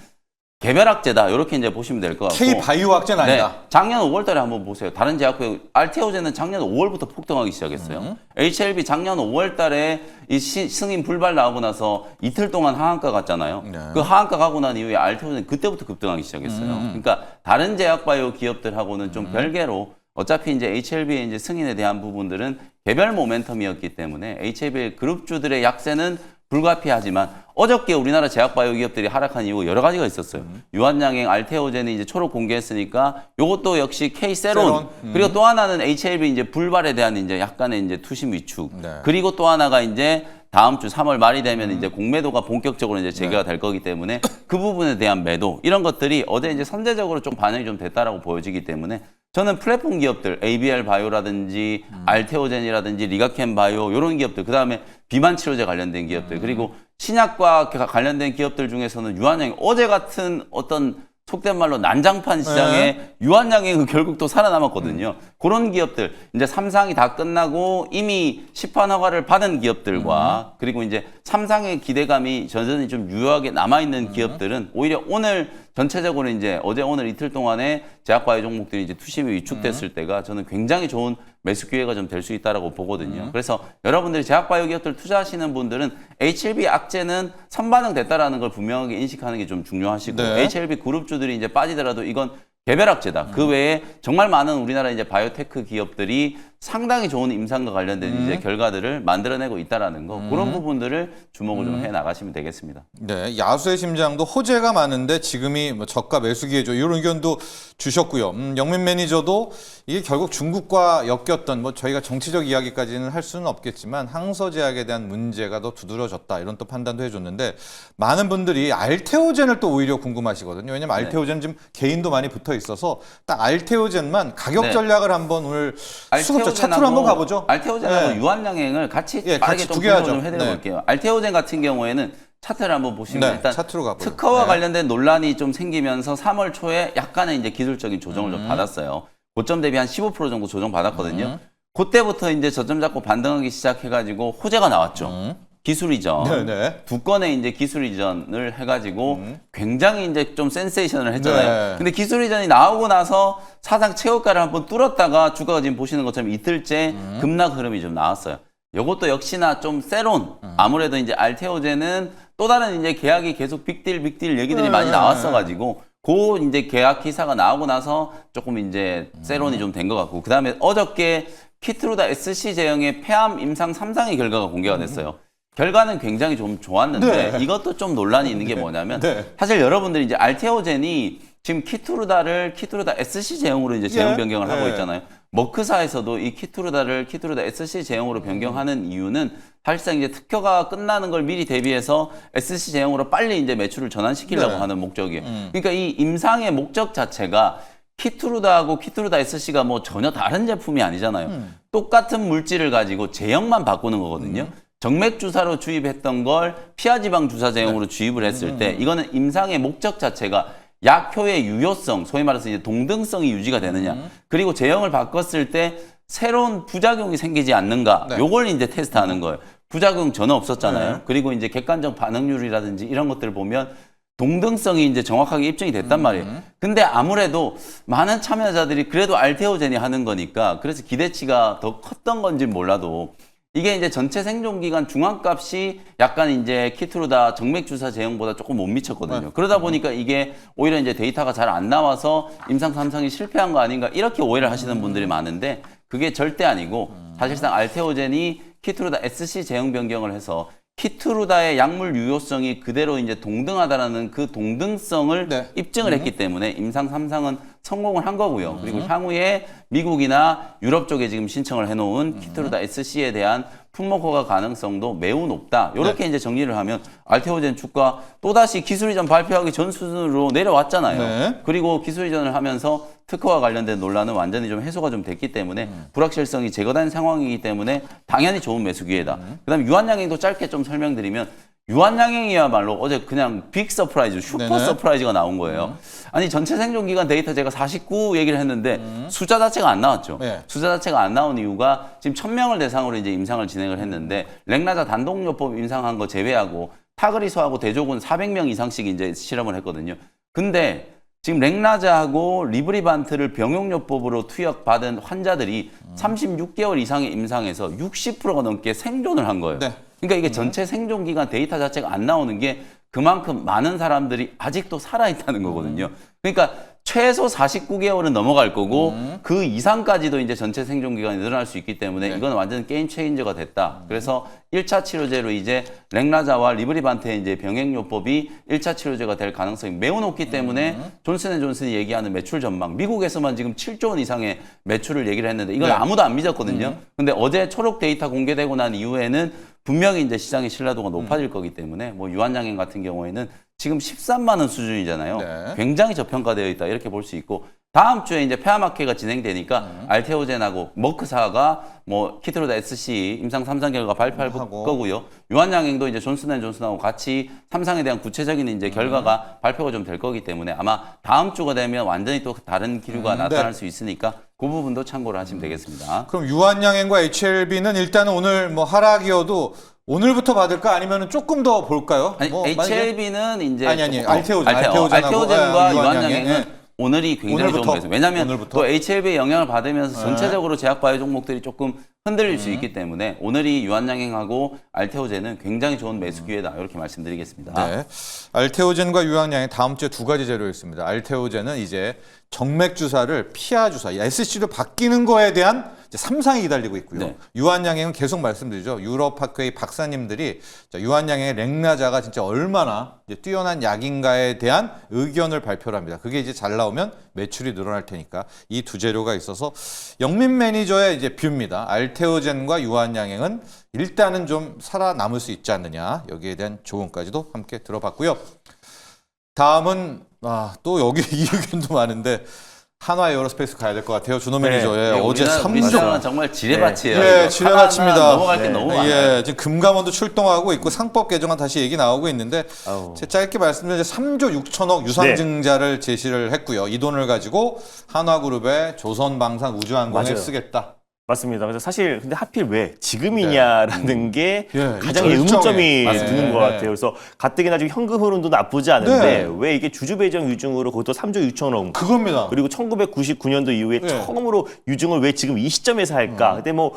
개별학제다, 이렇게 이제 보시면 될 것 같고. K바이오 학제는 아니다. 네, 작년 5월달에 한번 보세요. 다른 제약회사 알테오젠은 작년 5월부터 폭등하기 시작했어요. HLB 작년 5월달에 이 승인 불발 나오고 나서 이틀 동안 하한가 갔잖아요. 네. 그 하한가 가고 난 이후에 알테오젠 그때부터 급등하기 시작했어요. 그러니까 다른 제약바이오 기업들하고는 좀 별개로 어차피 이제 HLB의 이제 승인에 대한 부분들은 개별 모멘텀이었기 때문에 HLB 그룹주들의 약세는 불가피하지만, 어저께 우리나라 제약바이오 기업들이 하락한 이유가 여러 가지가 있었어요. 유한양행 알테오젠이 이제 초록 공개했으니까 요것도 역시 K세론, 그리고 또 하나는 HLB 이제 불발에 대한 이제 약간의 이제 투심 위축. 네. 그리고 또 하나가 이제 다음 주 3월 말이 되면 이제 공매도가 본격적으로 이제 재개가 될 거기 때문에 그 부분에 대한 매도, 이런 것들이 어제 이제 선제적으로 좀 반영이 좀 됐다라고 보여지기 때문에 저는 플랫폼 기업들, ABL 바이오라든지 알테오젠이라든지 리가켄 바이오 이런 기업들, 그다음에 비만 치료제 관련된 기업들, 그리고 신약과 관련된 기업들 중에서는 유한양행, 어제 같은 어떤 속된 말로 난장판 시장에 유한양행은 결국 또 살아남았거든요. 그런 기업들, 이제 3상이 다 끝나고 이미 시판 허가를 받은 기업들과 그리고 이제 3상의 기대감이 여전히 좀 유효하게 남아있는 기업들은 오히려 오늘 전체적으로 이제 어제 오늘 이틀 동안에 제약바이오 종목들이 이제 투심이 위축됐을 때가 저는 굉장히 좋은 매수 기회가 좀 될 수 있다라고 보거든요. 그래서 여러분들이 제약바이오 기업들 투자하시는 분들은 HLB 악재는 선반영됐다라는 걸 분명하게 인식하는 게 좀 중요하시고, 네. HLB 그룹주들이 이제 빠지더라도 이건 개별 악재다. 그 외에 정말 많은 우리나라 이제 바이오테크 기업들이 상당히 좋은 임상과 관련된 이제 결과들을 만들어내고 있다라는 거, 그런 부분들을 주목을 좀 해 나가시면 되겠습니다. 네, 야수의 심장도 호재가 많은데 지금이 뭐 저가 매수 기회죠. 이런 의견도 주셨고요. 영민 매니저도 이게 결국 중국과 엮였던, 뭐 저희가 정치적 이야기까지는 할 수는 없겠지만 항서제약에 대한 문제가 더 두드러졌다, 이런 또 판단도 해줬는데, 많은 분들이 알테오젠을 또 오히려 궁금하시거든요. 왜냐면 알테오젠 지금 개인도 많이 붙어 있어서 딱 알테오젠만 가격 네. 전략을 한번 오늘 수급자 차트로 한번 가보죠. 알테오젠하고 네. 유한양행을 같이 예, 빠르게 같이 좀 두 개 분석을 하죠. 좀 해드려 네. 볼게요. 알테오젠 같은 경우에는 차트를 한번 보시면 네, 일단 차트로 가보죠. 특허와 네. 관련된 논란이 좀 생기면서 3월 초에 약간의 이제 기술적인 조정을 좀 받았어요. 고점 대비 한 15% 정도 조정 받았거든요. 그때부터 이제 저점 잡고 반등하기 시작해가지고 호재가 나왔죠. 기술 이전. 네네. 두 건의 이제 기술 이전을 해가지고 굉장히 이제 좀 센세이션을 했잖아요. 네. 근데 기술 이전이 나오고 나서 사상 최고가를 한번 뚫었다가 주가가 지금 보시는 것처럼 이틀째 급락 흐름이 좀 나왔어요. 이것도 역시나 좀 세론. 아무래도 이제 알테오젠은 또 다른 이제 계약이 계속 빅딜 얘기들이 많이 나왔어가지고 그 이제 계약 기사가 나오고 나서 조금 이제 세론이 좀 된 것 같고, 그 다음에 어저께 키트루다 SC 제형의 폐암 임상 3상의 결과가 공개가 됐어요. 결과는 굉장히 좀 좋았는데 네. 이것도 좀 논란이 있는 게 뭐냐면 네. 사실 여러분들이 이제 알테오젠이 지금 키트루다 SC 제형으로 이제 제형 예. 변경을 하고 예. 있잖아요. 머크사에서도 이 키트루다 SC 제형으로 변경하는 이유는 사실상 이제 특허가 끝나는 걸 미리 대비해서 SC 제형으로 빨리 이제 매출을 전환시키려고 네. 하는 목적이에요. 그러니까 이 임상의 목적 자체가 키트루다하고 키트루다 SC가 뭐 전혀 다른 제품이 아니잖아요. 똑같은 물질을 가지고 제형만 바꾸는 거거든요. 정맥 주사로 주입했던 걸 피하지방 주사 제형으로 주입을 했을 때 이거는 임상의 목적 자체가 약효의 유효성, 소위 말해서 이제 동등성이 유지가 되느냐, 그리고 제형을 바꿨을 때 새로운 부작용이 생기지 않는가, 네. 요걸 이제 테스트하는 거예요. 부작용 전혀 없었잖아요. 네. 그리고 이제 객관적 반응률이라든지 이런 것들을 보면 동등성이 이제 정확하게 입증이 됐단 말이에요. 근데 아무래도 많은 참여자들이 그래도 알테오젠이 하는 거니까 그래서 기대치가 더 컸던 건지 몰라도 이게 이제 전체 생존기간 중앙값이 약간 이제 키트루다 정맥주사 제형보다 조금 못 미쳤거든요. 그러다 보니까 이게 오히려 이제 데이터가 잘 안 나와서 임상 3상이 실패한 거 아닌가, 이렇게 오해를 하시는 분들이 많은데 그게 절대 아니고 사실상 알테오젠이 키트루다 SC 제형 변경을 해서 키트루다의 약물 유효성이 그대로 이제 동등하다라는 그 동등성을 네. 입증을 했기 때문에 임상 3상은 성공을 한 거고요. 그리고 향후에 미국이나 유럽 쪽에 지금 신청을 해놓은 키트루다 SC에 대한 품목 허가 가능성도 매우 높다. 이렇게 이제 정리를 하면 알테오젠 주가 또다시 기술 이전 발표하기 전 수준으로 내려왔잖아요. 네. 그리고 기술 이전을 하면서 특허와 관련된 논란은 완전히 좀 해소가 좀 됐기 때문에 불확실성이 제거된 상황이기 때문에 당연히 좋은 매수 기회다. 그다음에 유한양행도 짧게 좀 설명드리면 유한양행이야말로 어제 그냥 빅 서프라이즈, 슈퍼 네네. 서프라이즈가 나온 거예요. 아니 전체 생존 기간 데이터 제가 49 얘기를 했는데 숫자 자체가 안 나왔죠. 네. 숫자 자체가 안 나온 이유가 지금 1000명을 대상으로 이제 임상을 진행을 했는데 렉나자 단독요법 임상한 거 제외하고 타그리소하고 대조군 400명 이상씩 이제 실험을 했거든요. 근데 지금 렉나자하고 리브리반트를 병용요법으로 투약받은 환자들이 36개월 이상의 임상에서 60%가 넘게 생존을 한 거예요. 네. 그러니까 이게 전체 생존 기간 데이터 자체가 안 나오는 게 그만큼 많은 사람들이 아직도 살아있다는 거거든요. 그러니까 최소 49개월은 넘어갈 거고 그 이상까지도 이제 전체 생존 기간이 늘어날 수 있기 때문에 이건 완전 게임 체인저가 됐다. 그래서 1차 치료제로 이제 렉나자와 리브리반트의 이제 병행요법이 1차 치료제가 될 가능성이 매우 높기 때문에 존슨앤존슨이 얘기하는 매출 전망, 미국에서만 지금 7조 원 이상의 매출을 얘기를 했는데 이걸 네. 아무도 안 믿었거든요. 근데 어제 초록 데이터 공개되고 난 이후에는 분명히 이제 시장의 신뢰도가 높아질 거기 때문에 뭐 유한양행 같은 경우에는 지금 13만 원 수준이잖아요. 네. 굉장히 저평가되어 있다 이렇게 볼 수 있고 다음 주에 이제 폐암학회가 진행되니까 알테오젠하고 머크사가 뭐 키트루다 SC 임상 3상 결과 발표할 하고. 거고요. 유한양행도 이제 존슨앤존슨하고 같이 3상에 대한 구체적인 이제 결과가 발표가 좀 될 거기 때문에 아마 다음 주가 되면 완전히 또 다른 기류가 나타날 수 있으니까 그 부분도 참고를 하시면 되겠습니다. 그럼 유한양행과 HLB는 일단은 오늘 뭐 하락이어도 오늘부터 받을까 아니면 조금 더 볼까요? 아니, 뭐 만약에- HLB는 이제 아니, 조금- 알테오젠하고 알테오젠과 유한양행. 유한양행은 예. 오늘이 굉장히 오늘부터? 좋은 거예요. 왜냐하면 오늘부터? 또 HLB의 영향을 받으면서 네. 전체적으로 제약바이오 종목들이 조금 흔들릴 수 있기 때문에 오늘이 유한양행하고 알테오젠은 굉장히 좋은 매수 기회다 이렇게 말씀드리겠습니다. 네. 알테오젠과 유한양행 다음 주에 두 가지 재료 있습니다. 알테오젠은 이제 정맥 주사를 피하 주사, SC로 바뀌는 거에 대한 이제 3상이 기다리고 있고요. 네. 유한양행은 계속 말씀드리죠. 유럽 학회의 박사님들이 자, 유한양행의 렉나자가 진짜 얼마나 이제 뛰어난 약인가에 대한 의견을 발표를 합니다. 그게 이제 잘 나오면 매출이 늘어날 테니까 이 두 재료가 있어서 영민 매니저의 이제 뷰입니다. 알테오젠과 유한양행은 일단은 좀 살아남을 수 있지 않느냐. 여기에 대한 조언까지도 함께 들어봤고요. 다음은 또 여기 이 의견도 많은데 한화 에어로스페이스 가야 될 것 같아요. 준호 네. 매니저. 예, 어제 우리나라는 3조. 정말 지뢰밭이에요. 예, 이거. 지뢰밭입니다. 하나하나 넘어갈 게 네. 너무 많아요. 예, 지금 금감원도 출동하고 있고 상법 개정안 다시 얘기 나오고 있는데 아우. 제가 짧게 말씀드리면 3조 6천억 유상증자를 제시를 했고요. 이 돈을 가지고 한화그룹의 조선방산 우주항공에 맞아요. 쓰겠다. 맞습니다. 그래서 사실 근데 하필 왜 지금이냐라는 게 예, 이 가장 절정에. 의문점이 맞습니다. 드는 것 네. 같아요. 그래서 가뜩이나 지금 현금 흐름도 나쁘지 않은데 네. 왜 이게 주주 배정 유증으로 그것도 3조 6천억 그겁니다. 그리고 1999년도 이후에 네. 처음으로 유증을 왜 지금 이 시점에서 할까? 근데 뭐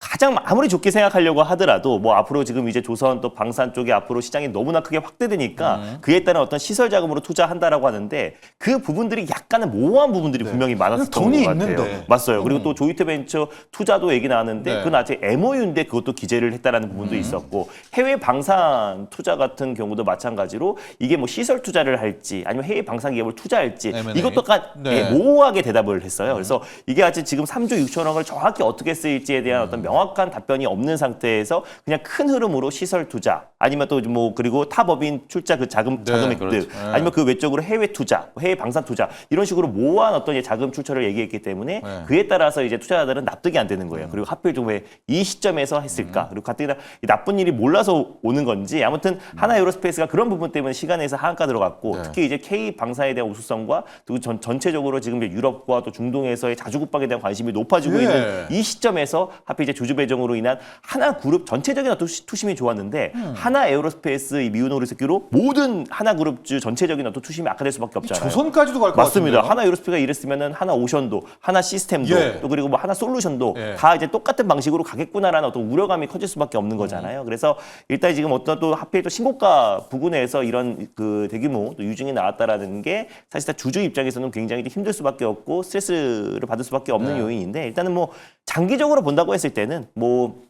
가장 아무리 좋게 생각하려고 하더라도 뭐 앞으로 지금 이제 조선 또 방산 쪽에 앞으로 시장이 너무나 크게 확대되니까 그에 따른 어떤 시설 자금으로 투자한다라고 하는데 그 부분들이 약간은 모호한 부분들이 분명히 많았을 돈이 것 같아요. 있는데. 맞아요. 그리고 또 조이트 벤처 투자도 얘기 나왔는데 네. 그건 아직 MOU인데 그것도 기재를 했다라는 부분도 있었고 해외 방산 투자 같은 경우도 마찬가지로 이게 뭐 시설 투자를 할지 아니면 해외 방산 기업을 투자할지 M&A. 이것도 네. 모호하게 대답을 했어요. 그래서 이게 아직 지금 3조 6천억을 정확히 어떻게 쓰일지에 대한 어떤 명확한 답변이 없는 상태에서 그냥 큰 흐름으로 시설 투자 아니면 또 뭐 그리고 타법인 출자 그 자금액들 그렇죠. 아니면 그 외적으로 해외 투자, 해외 방산 투자 이런 식으로 모호한 어떤 자금 출처를 얘기했기 때문에 네. 그에 따라서 이제 투자자들은 납득이 안 되는 거예요. 그리고 하필 좀 왜 이 시점에서 했을까? 그리고 가뜩이나 이 나쁜 일이 몰라서 오는 건지 아무튼 하나 에어로스페이스가 그런 부분 때문에 시간에서 하한가 들어갔고 네. 특히 이제 K 방사에 대한 우수성과 또 전체적으로 지금 이제 유럽과 또 중동에서의 자주국방에 대한 관심이 높아지고 예. 있는 이 시점에서 하필 이제 주주 배정으로 인한 하나 그룹 전체적인 어떤 투심이 좋았는데 하나 에어로스페이스 이 미우노리 새끼로 모든 하나 그룹주 전체적인 어떤 투심이 악화될 수밖에 없잖아요. 조선까지도 갈 것 같습니다. 맞습니다. 하나 에어로스페이스가 이랬으면은 하나 오션도, 하나 시스템도, 예. 또 그리고 뭐 하나 솔루션도 예. 다 이제 똑같은 방식으로 가겠구나라는 어떤 우려감이 커질 수밖에 없는 거잖아요. 그래서 일단 지금 어떤 또 하필 또 신고가 부근에서 이런 그 대규모 또 유증이 나왔다라는 게 사실상 주주 입장에서는 굉장히 힘들 수밖에 없고 스트레스를 받을 수밖에 없는 네. 요인인데 일단은 뭐 장기적으로 본다고 했을 때는 뭐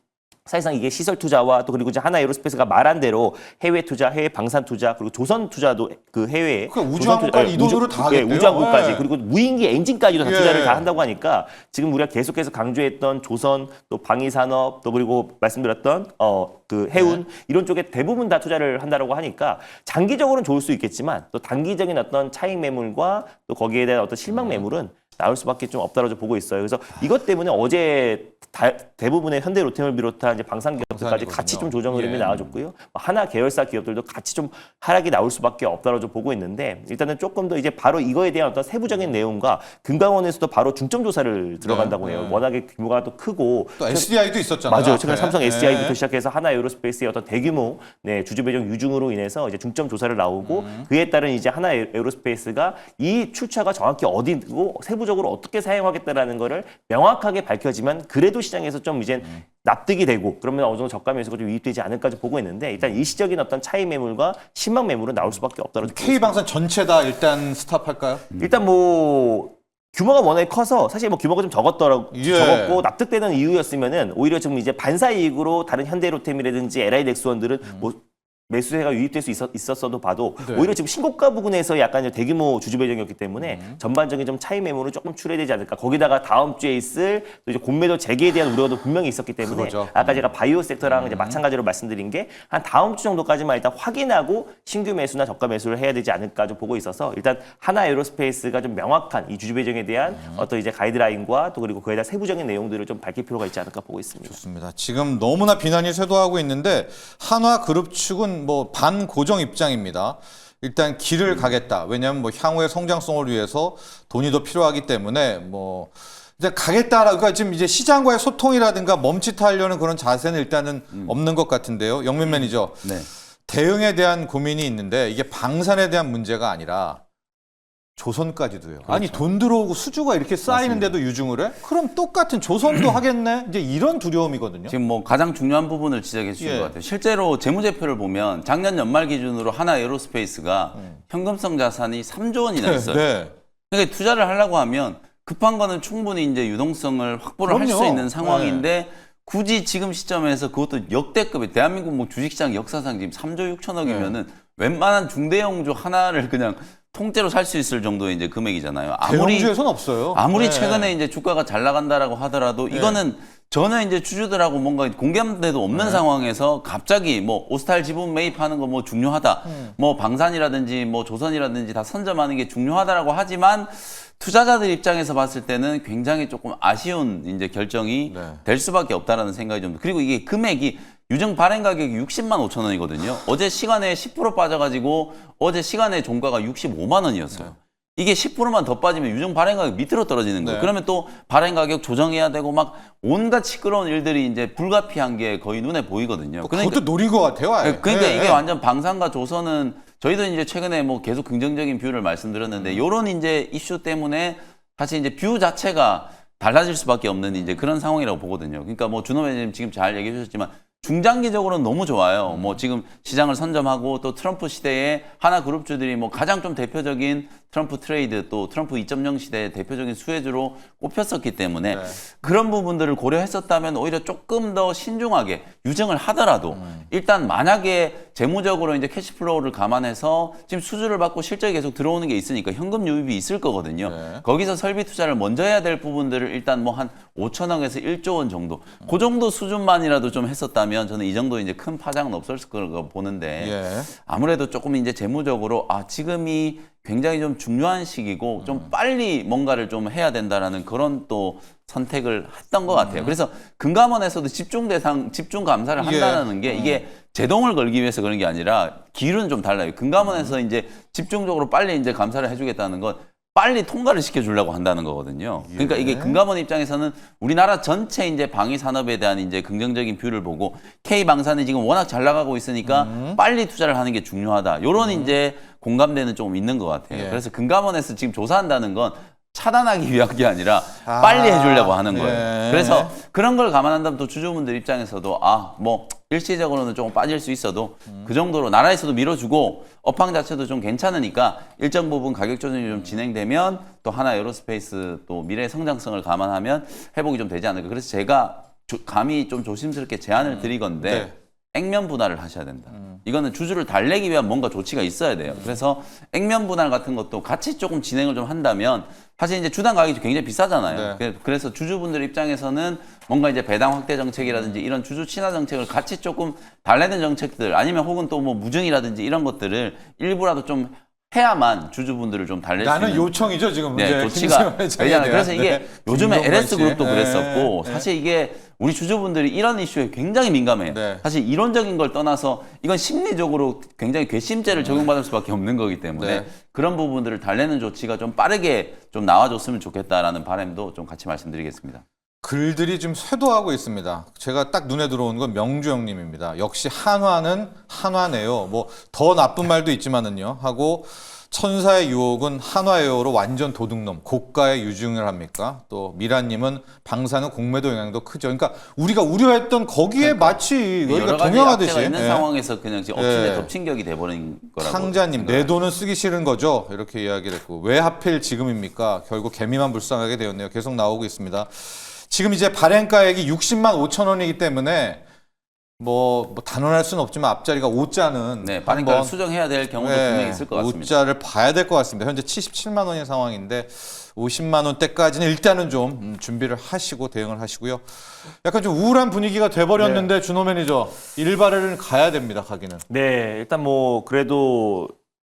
사실상 이게 시설 투자와 또 그리고 이제 하나 에어로스페이스가 말한 대로 해외 투자, 해외 방산 투자 그리고 조선 투자도 그 해외에 그러니까 우주항공까지 이 돈으로 다 하겠대요. 우주항공까지 네. 그리고 무인기 엔진까지도 다 예. 투자를 다 한다고 하니까 지금 우리가 계속해서 강조했던 조선 또 방위산업 또 그리고 말씀드렸던 그 해운 이런 쪽에 대부분 다 투자를 한다라고 하니까 장기적으로는 좋을 수 있겠지만 또 단기적인 어떤 차익 매물과 또 거기에 대한 어떤 실망 매물은 나올 수밖에 좀 없다고 보고 있어요. 그래서 이것 때문에 어제 대부분의 현대로템을 비롯한 이제 방산 기업들까지 방산이거든요. 같이 좀 조정 흐름이 예. 나와줬고요. 하나 계열사 기업들도 같이 좀 하락이 나올 수밖에 없다고 좀 보고 있는데 일단은 조금 더 이제 바로 이거에 대한 어떤 세부적인 내용과 금감원에서도 바로 중점 조사를 들어간다고 해요. 워낙에 규모가 또 크고 또 SDI도 있었잖아요. 맞아요. 최근에 앞에. 삼성 SDI부터 네. 시작해서 하나 에어로스페이스의 어떤 대규모 주주 배정 유증으로 인해서 이제 중점 조사를 나오고 그에 따른 이제 하나 에어로스페이스가 이 출처가 정확히 어디고 세부적으로 어떻게 사용하겠다라는 거를 명확하게 밝혀지면 그래도 시장에서 좀 이제 납득이 되고 그러면 어느 정도 저가 매수가 좀 유입되지 않을까 좀 보고 있는데 일단 일시적인 어떤 차익 매물과 신망 매물은 나올 수밖에 없다고 K방산 전체 다 일단 스탑할까요? 일단 뭐 규모가 워낙에 커서 사실 뭐 규모가 좀 예. 적었고 납득되는 이유였으면은 오히려 지금 이제 반사 이익으로 다른 현대로템이라든지 LI 넥스원들은 뭐 매수세가 유입될 수 있었어도 봐도 네. 오히려 지금 신고가 부근에서 약간 이제 대규모 주주 배정이었기 때문에 전반적인 좀 차익 매물은 조금 출회되지 않을까. 거기다가 다음 주에 있을 또 이제 공매도 재개에 대한 우려도 분명히 있었기 때문에 그거죠. 아까 제가 바이오 섹터랑 이제 마찬가지로 말씀드린 게 한 다음 주 정도까지만 일단 확인하고 신규 매수나 저가 매수를 해야 되지 않을까 좀 보고 있어서 일단 하나 에어로스페이스가 좀 명확한 이 주주 배정에 대한 어떤 이제 가이드라인과 또 그리고 그에 대한 세부적인 내용들을 좀 밝힐 필요가 있지 않을까 보고 있습니다. 좋습니다. 지금 너무나 비난이 쇄도하고 있는데 한화그룹 측은 뭐 반고정 입장입니다. 일단 길을 가겠다. 왜냐하면 뭐 향후의 성장성을 위해서 돈이 더 필요하기 때문에 뭐 이제 가겠다라고 그러니까 지금 이제 시장과의 소통이라든가 멈칫하려는 그런 자세는 일단은 없는 것 같은데요. 영민 매니저. 네. 대응에 대한 고민이 있는데 이게 방산에 대한 문제가 아니라 조선까지도요. 아니 돈 들어오고 수주가 이렇게 쌓이는데도 유증을 해? 그럼 똑같은 조선도 하겠네? 이제 이런 두려움이거든요. 지금 뭐 가장 중요한 부분을 지적해 주신 예. 것 같아요. 실제로 재무제표를 보면 작년 연말 기준으로 하나 에어로스페이스가 현금성 자산이 3조 원이나 있어요. 네. 그러니까 투자를 하려고 하면 급한 거는 충분히 이제 유동성을 확보를 할 수 그럼요. 있는 상황인데 굳이 지금 시점에서 그것도 역대급의 대한민국 뭐 주식시장 역사상 지금 3조 6천억이면은 웬만한 중대형주 하나를 그냥 통째로 살 수 있을 정도의 이제 금액이잖아요. 대형주에서는 없어요. 아무리 네. 최근에 이제 주가가 잘 나간다라고 하더라도 이거는 전혀 이제 주주들하고 뭔가 공개한 데도 없는 상황에서 갑자기 뭐 오스탈 지분 매입하는 거 뭐 중요하다. 뭐 방산이라든지 뭐 조선이라든지 다 선점하는 게 중요하다라고 하지만 투자자들 입장에서 봤을 때는 굉장히 조금 아쉬운 이제 결정이 네. 될 수밖에 없다라는 생각이 좀 그리고 이게 금액이 유증 발행 가격이 60만 5천 원이거든요. 어제 시간에 10% 빠져가지고 어제 시간에 종가가 65만 원이었어요. 이게 10%만 더 빠지면 유증 발행 가격 밑으로 떨어지는 거예요. 네. 그러면 또 발행 가격 조정해야 되고 막 온갖 시끄러운 일들이 이제 불가피한 게 거의 눈에 보이거든요. 그것도 노린 것 같아요. 아예. 그러니까 네. 이게 완전 방산과 조선은 저희도 이제 최근에 뭐 계속 긍정적인 뷰를 말씀드렸는데 요런 이제 이슈 때문에 사실 이제 뷰 자체가 달라질 수밖에 없는 이제 그런 상황이라고 보거든요. 그러니까 뭐 준호 매니저님 지금 잘 얘기해 주셨지만 중장기적으로는 너무 좋아요. 뭐 지금 시장을 선점하고 또 트럼프 시대에 하나 그룹주들이 뭐 가장 좀 대표적인 트럼프 트레이드 또 트럼프 2.0 시대의 대표적인 수혜주로 꼽혔었기 때문에 그런 부분들을 고려했었다면 오히려 조금 더 신중하게 유증을 하더라도 일단 만약에 재무적으로 이제 캐시플로우를 감안해서 지금 수주를 받고 실적이 계속 들어오는 게 있으니까 현금 유입이 있을 거거든요. 네. 거기서 설비 투자를 먼저 해야 될 부분들을 일단 뭐 한 5천억에서 1조 원 정도 그 정도 수준만이라도 좀 했었다면 저는 이 정도 이제 큰 파장은 없었을 거라고 보는데 예. 아무래도 조금 이제 재무적으로 지금이 굉장히 좀 중요한 시기고 좀 빨리 뭔가를 좀 해야 된다라는 그런 또 선택을 했던 것 같아요. 그래서 금감원에서도 집중 감사를 한다는 게 이게 제동을 걸기 위해서 그런 게 아니라 기류는 좀 달라요. 금감원에서 이제 집중적으로 빨리 이제 감사를 해주겠다는 건 빨리 통과를 시켜주려고 한다는 거거든요. 그러니까 이게 금감원 입장에서는 우리나라 전체 이제 방위 산업에 대한 이제 긍정적인 뷰를 보고 K 방산이 지금 워낙 잘 나가고 있으니까 빨리 투자를 하는 게 중요하다. 이런 이제 공감대는 좀 있는 것 같아요. 예. 그래서 금감원에서 지금 조사한다는 건 차단하기 위한 게 아니라 빨리 해주려고 하는 거예요. 예. 그래서 그런 걸 감안한다면 또 주주분들 입장에서도 뭐 일시적으로는 조금 빠질 수 있어도 그 정도로 나라에서도 밀어주고 업황 자체도 좀 괜찮으니까 일정 부분 가격 조정이 좀 진행되면 또 하나 에어로스페이스 또 미래 성장성을 감안하면 회복이 좀 되지 않을까. 그래서 제가 감히 좀 조심스럽게 제안을 드리건데 네. 액면 분할을 하셔야 된다. 이거는 주주를 달래기 위한 뭔가 조치가 있어야 돼요. 그래서 액면 분할 같은 것도 같이 조금 진행을 좀 한다면 사실 이제 주당 가격이 굉장히 비싸잖아요. 그래서 주주분들 입장에서는 뭔가 이제 배당 확대 정책이라든지 이런 주주 친화 정책을 같이 조금 달래는 정책들 아니면 혹은 또 뭐 무증이라든지 이런 것들을 일부라도 좀 해야만 주주분들을 좀 달랠 수 나는 있는 요청이죠 지금 네, 이제 조치가 김수현 회장에 되잖아요. 대한. 그래서 이게 네. 요즘에 김동관 LS 씨. 그룹도 네. 그랬었고 네. 사실 이게 우리 주주분들이 이런 이슈에 굉장히 민감해요. 네. 사실 이론적인 걸 떠나서 이건 심리적으로 굉장히 괘씸죄를 적용받을 수밖에 없는 거기 때문에 네. 그런 부분들을 달래는 조치가 좀 빠르게 좀 나와줬으면 좋겠다라는 바람도 좀 같이 말씀드리겠습니다. 글들이 좀 쇄도하고 있습니다. 제가 딱 눈에 들어온 건 명주영님입니다. 역시 한화는 한화네요. 뭐 더 나쁜 말도 있지만은요. 하고 천사의 유혹은 한화에어로 완전 도둑놈, 고가의 유증을 합니까? 또 미라님은 방사는 공매도 영향도 크죠. 그러니까 우리가 우려했던 거기에 마치 여러 여기가 가지 동영하듯이. 악재가 있는 예. 상황에서 그냥 지금 엎친 데 예. 덮친격이 돼버린 거라고. 상자님, 내 생각합니다. 돈은 쓰기 싫은 거죠? 이렇게 이야기를 했고 왜 하필 지금입니까? 결국 개미만 불쌍하게 되었네요. 계속 나오고 있습니다. 지금 이제 발행가액이 60만 5천 원이기 때문에 뭐 단언할 수는 없지만 앞자리가 5자는 네, 발행가를 수정해야 될 경우도 분명히 있을 것 같습니다. 5자를 봐야 될 것 같습니다. 현재 77만 원인 상황인데 50만 원대까지는 일단은 좀 준비를 하시고 대응을 하시고요. 약간 좀 우울한 분위기가 돼버렸는데 준호 매니저 일발을 가야 됩니다. 가기는. 네, 일단 뭐 그래도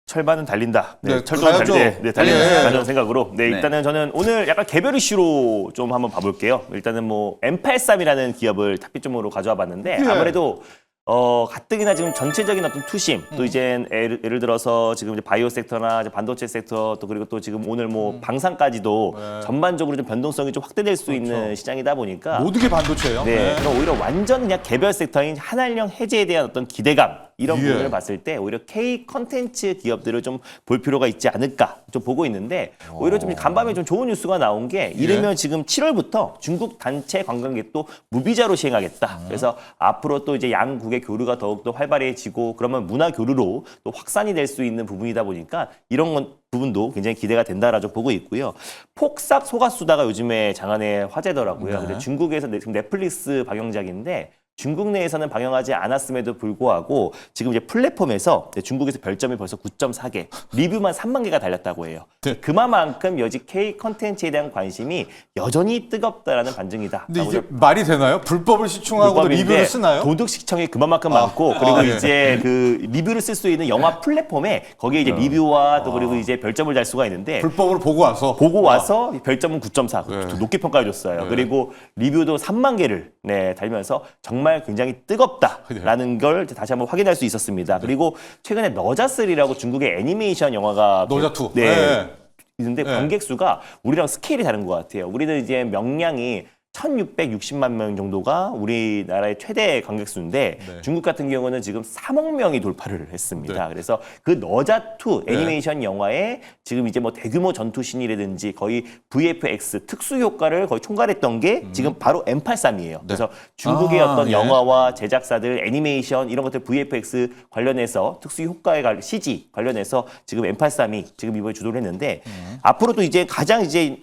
철반은 달린다. 네, 철도는 가야죠. 달린다는 생각으로. 네, 네. 일단은 저는 오늘 약간 개별 이슈로 좀 한번 봐볼게요. 일단은 뭐 M83이라는 기업을 탑픽점으로 가져와 봤는데 예. 아무래도 가뜩이나 지금 전체적인 어떤 투심 또 이제 예를 들어서 지금 이제 바이오 섹터나 이제 반도체 섹터 또 그리고 또 지금 오늘 뭐 방산까지도 전반적으로 좀 변동성이 좀 확대될 수 있는 시장이다 보니까 모든 게 반도체예요. 네, 그럼 오히려 완전 그냥 개별 섹터인 한알령 해제에 대한 어떤 기대감 이런 예. 부분을 봤을 때 오히려 K 컨텐츠 기업들을 좀 볼 필요가 있지 않을까 좀 보고 있는데 오히려 좀 간밤에 좀 좋은 뉴스가 나온 게 이르면 지금 7월부터 중국 단체 관광객도 무비자로 시행하겠다. 그래서 앞으로 또 이제 양국의 교류가 더욱더 활발해지고 그러면 문화 교류로 또 확산이 될 수 있는 부분이다 보니까 이런 부분도 굉장히 기대가 된다라고 보고 있고요. 폭삭 속았수다가 요즘에 장안의 화제더라고요. 근데 중국에서 지금 넷플릭스 방영작인데 중국 내에서는 방영하지 않았음에도 불구하고 지금 이제 플랫폼에서 중국에서 별점이 벌써 9.4개, 리뷰만 3만 개가 달렸다고 해요. 네. 그만큼 여지 K 컨텐츠에 대한 관심이 여전히 뜨겁다라는 반증이다. 근데 이게 말이 되나요? 불법을 시청하고도 불법인데 리뷰를 쓰나요? 도덕 시청이 그만큼 많고 그리고 예. 이제 그 리뷰를 쓸 수 있는 영화 플랫폼에 거기에 이제 리뷰와 또 그리고 이제 별점을 달 수가 있는데 불법으로 보고 와서 보고 와서 별점은 9.4 네. 높게 평가해 줬어요. 그리고 리뷰도 3만 개를 달면서 정말 굉장히 뜨겁다라는 걸 다시 한번 확인할 수 있었습니다. 그리고 최근에 너자3라고 중국의 애니메이션 영화가 너자2. 네. 네. 있는데 관객 수가 우리랑 스케일이 다른 것 같아요. 우리는 이제 명량이 1,660만 명 정도가 우리나라의 최대 관객 수인데 중국 같은 경우는 지금 3억 명이 돌파를 했습니다. 그래서 그 너자2 애니메이션 영화에 지금 이제 뭐 대규모 전투신이라든지 거의 VFX 특수 효과를 거의 총괄했던 게 지금 바로 M83이에요. 그래서 중국의 어떤 영화와 제작사들 애니메이션 이런 것들 VFX 관련해서 특수 효과에 CG 관련해서 지금 M83이 지금 이번에 주도를 했는데 앞으로도 이제 가장 이제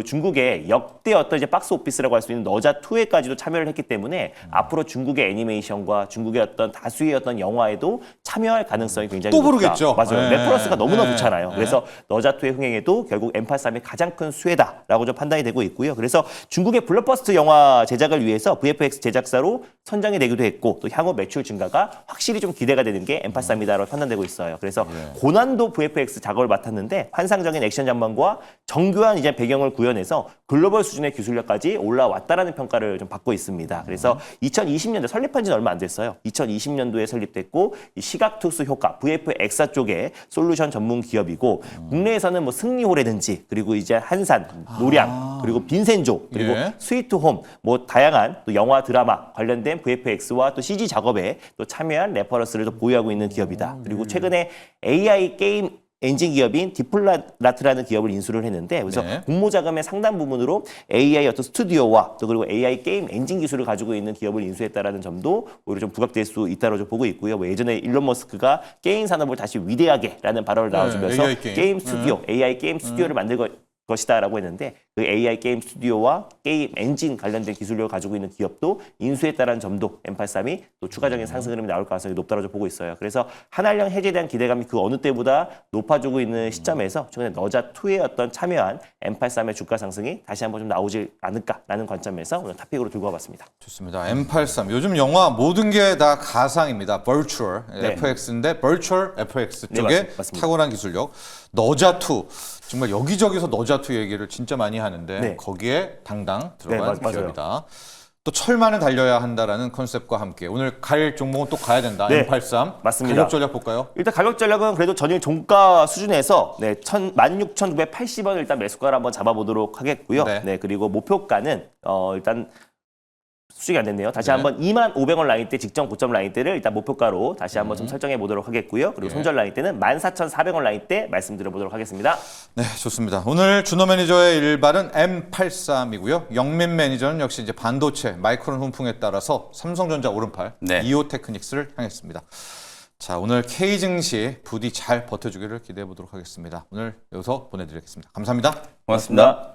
중국의 역대 어떤 이제 박스 오피스라고 할 수 있는 너자2에까지도 참여를 했기 때문에 앞으로 중국의 애니메이션과 중국의 어떤 다수의 어떤 영화에도 참여할 가능성이 굉장히 또 높다. 부르겠죠. 맞아요. 네. 레퍼런스가 너무나 네. 좋잖아요. 그래서 너자2의 흥행에도 결국 M83이 가장 큰 수혜다라고 좀 판단이 되고 있고요. 그래서 중국의 블록버스터 영화 제작을 위해서 VFX 제작사로 선정이 되기도 했고 또 향후 매출 증가가 확실히 좀 기대가 되는 게 M83이다라고 판단되고 있어요. 그래서 고난도 VFX 작업을 맡았는데 환상적인 액션 장면과 정교한 이제 배경을 구현해서 글로벌 수준의 기술력까지 올라왔다라는 평가를 좀 받고 있습니다. 그래서 2020년도 설립한 지는 얼마 안 됐어요. 2020년도에 설립됐고 이 시각 특수 효과 VFX 쪽의 솔루션 전문 기업이고 국내에서는 뭐 승리호라든지 그리고 이제 한산, 노량 그리고 빈센조 그리고 스위트홈 뭐 다양한 또 영화 드라마 관련된 VFX와 또 CG 작업에 또 참여한 레퍼런스를 또 보유하고 있는 기업이다. 그리고 최근에 AI 게임 엔진 기업인 디플라트라는 기업을 인수를 했는데 그래서 공모 자금의 상당 부분으로 AI 어떤 스튜디오와 또 그리고 AI 게임 엔진 기술을 가지고 있는 기업을 인수했다라는 점도 오히려 좀 부각될 수 있다고 좀 보고 있고요. 뭐 예전에 일론 머스크가 게임 산업을 다시 위대하게라는 발언을 나와주면서 AI 게임. 스튜디오, AI 게임 스튜디오를 만들고 것이다라고 했는데 그 AI 게임 스튜디오와 게임 엔진 관련된 기술력을 가지고 있는 기업도 인수했다는 점도 M83이 또 추가적인 상승 흐름이 나올 가능성이 높다고 보고 있어요. 그래서 한알령 해제에 대한 기대감이 그 어느 때보다 높아지고 있는 시점에서 최근에 너자2의 어떤 참여한 M83의 주가 상승이 다시 한번 좀 나오지 않을까라는 관점에서 오늘 탑픽으로 들고 와봤습니다. 좋습니다. M83. 요즘 영화 모든 게 다 가상입니다. Virtual 네. FX인데 Virtual FX 네, 쪽에 맞습니다. 탁월한 기술력. 너자2. 정말 여기저기서 너자2 얘기를 진짜 많이 하는데 네. 거기에 당당 들어간 네, 맞아요. 기업이다. 또 철만은 달려야 한다라는 컨셉과 함께 오늘 갈 종목은 또 가야 된다. 네, M83. 맞습니다. 가격 전략 볼까요? 일단 가격 전략은 그래도 전일 종가 수준에서 16,980원을 일단 매수가를 한번 잡아보도록 하겠고요. 네. 네, 그리고 목표가는 일단 수익이 안 됐네요. 다시 네. 한번 25,000원 라인대 직전 고점 라인대를 일단 목표가로 다시 한번 좀 설정해 보도록 하겠고요. 그리고 예. 손절 라인대는 14,400원 라인대 말씀드려 보도록 하겠습니다. 네, 좋습니다. 오늘 준호 매니저의 일발은 M83이고요. 영민 매니저는 역시 이제 반도체, 마이크론 훈풍에 따라서 삼성전자 오른팔, 네. 이오 테크닉스를 향했습니다. 자, 오늘 K 증시 부디 잘 버텨주기를 기대해 보도록 하겠습니다. 오늘 여기서 보내드리겠습니다. 감사합니다. 고맙습니다.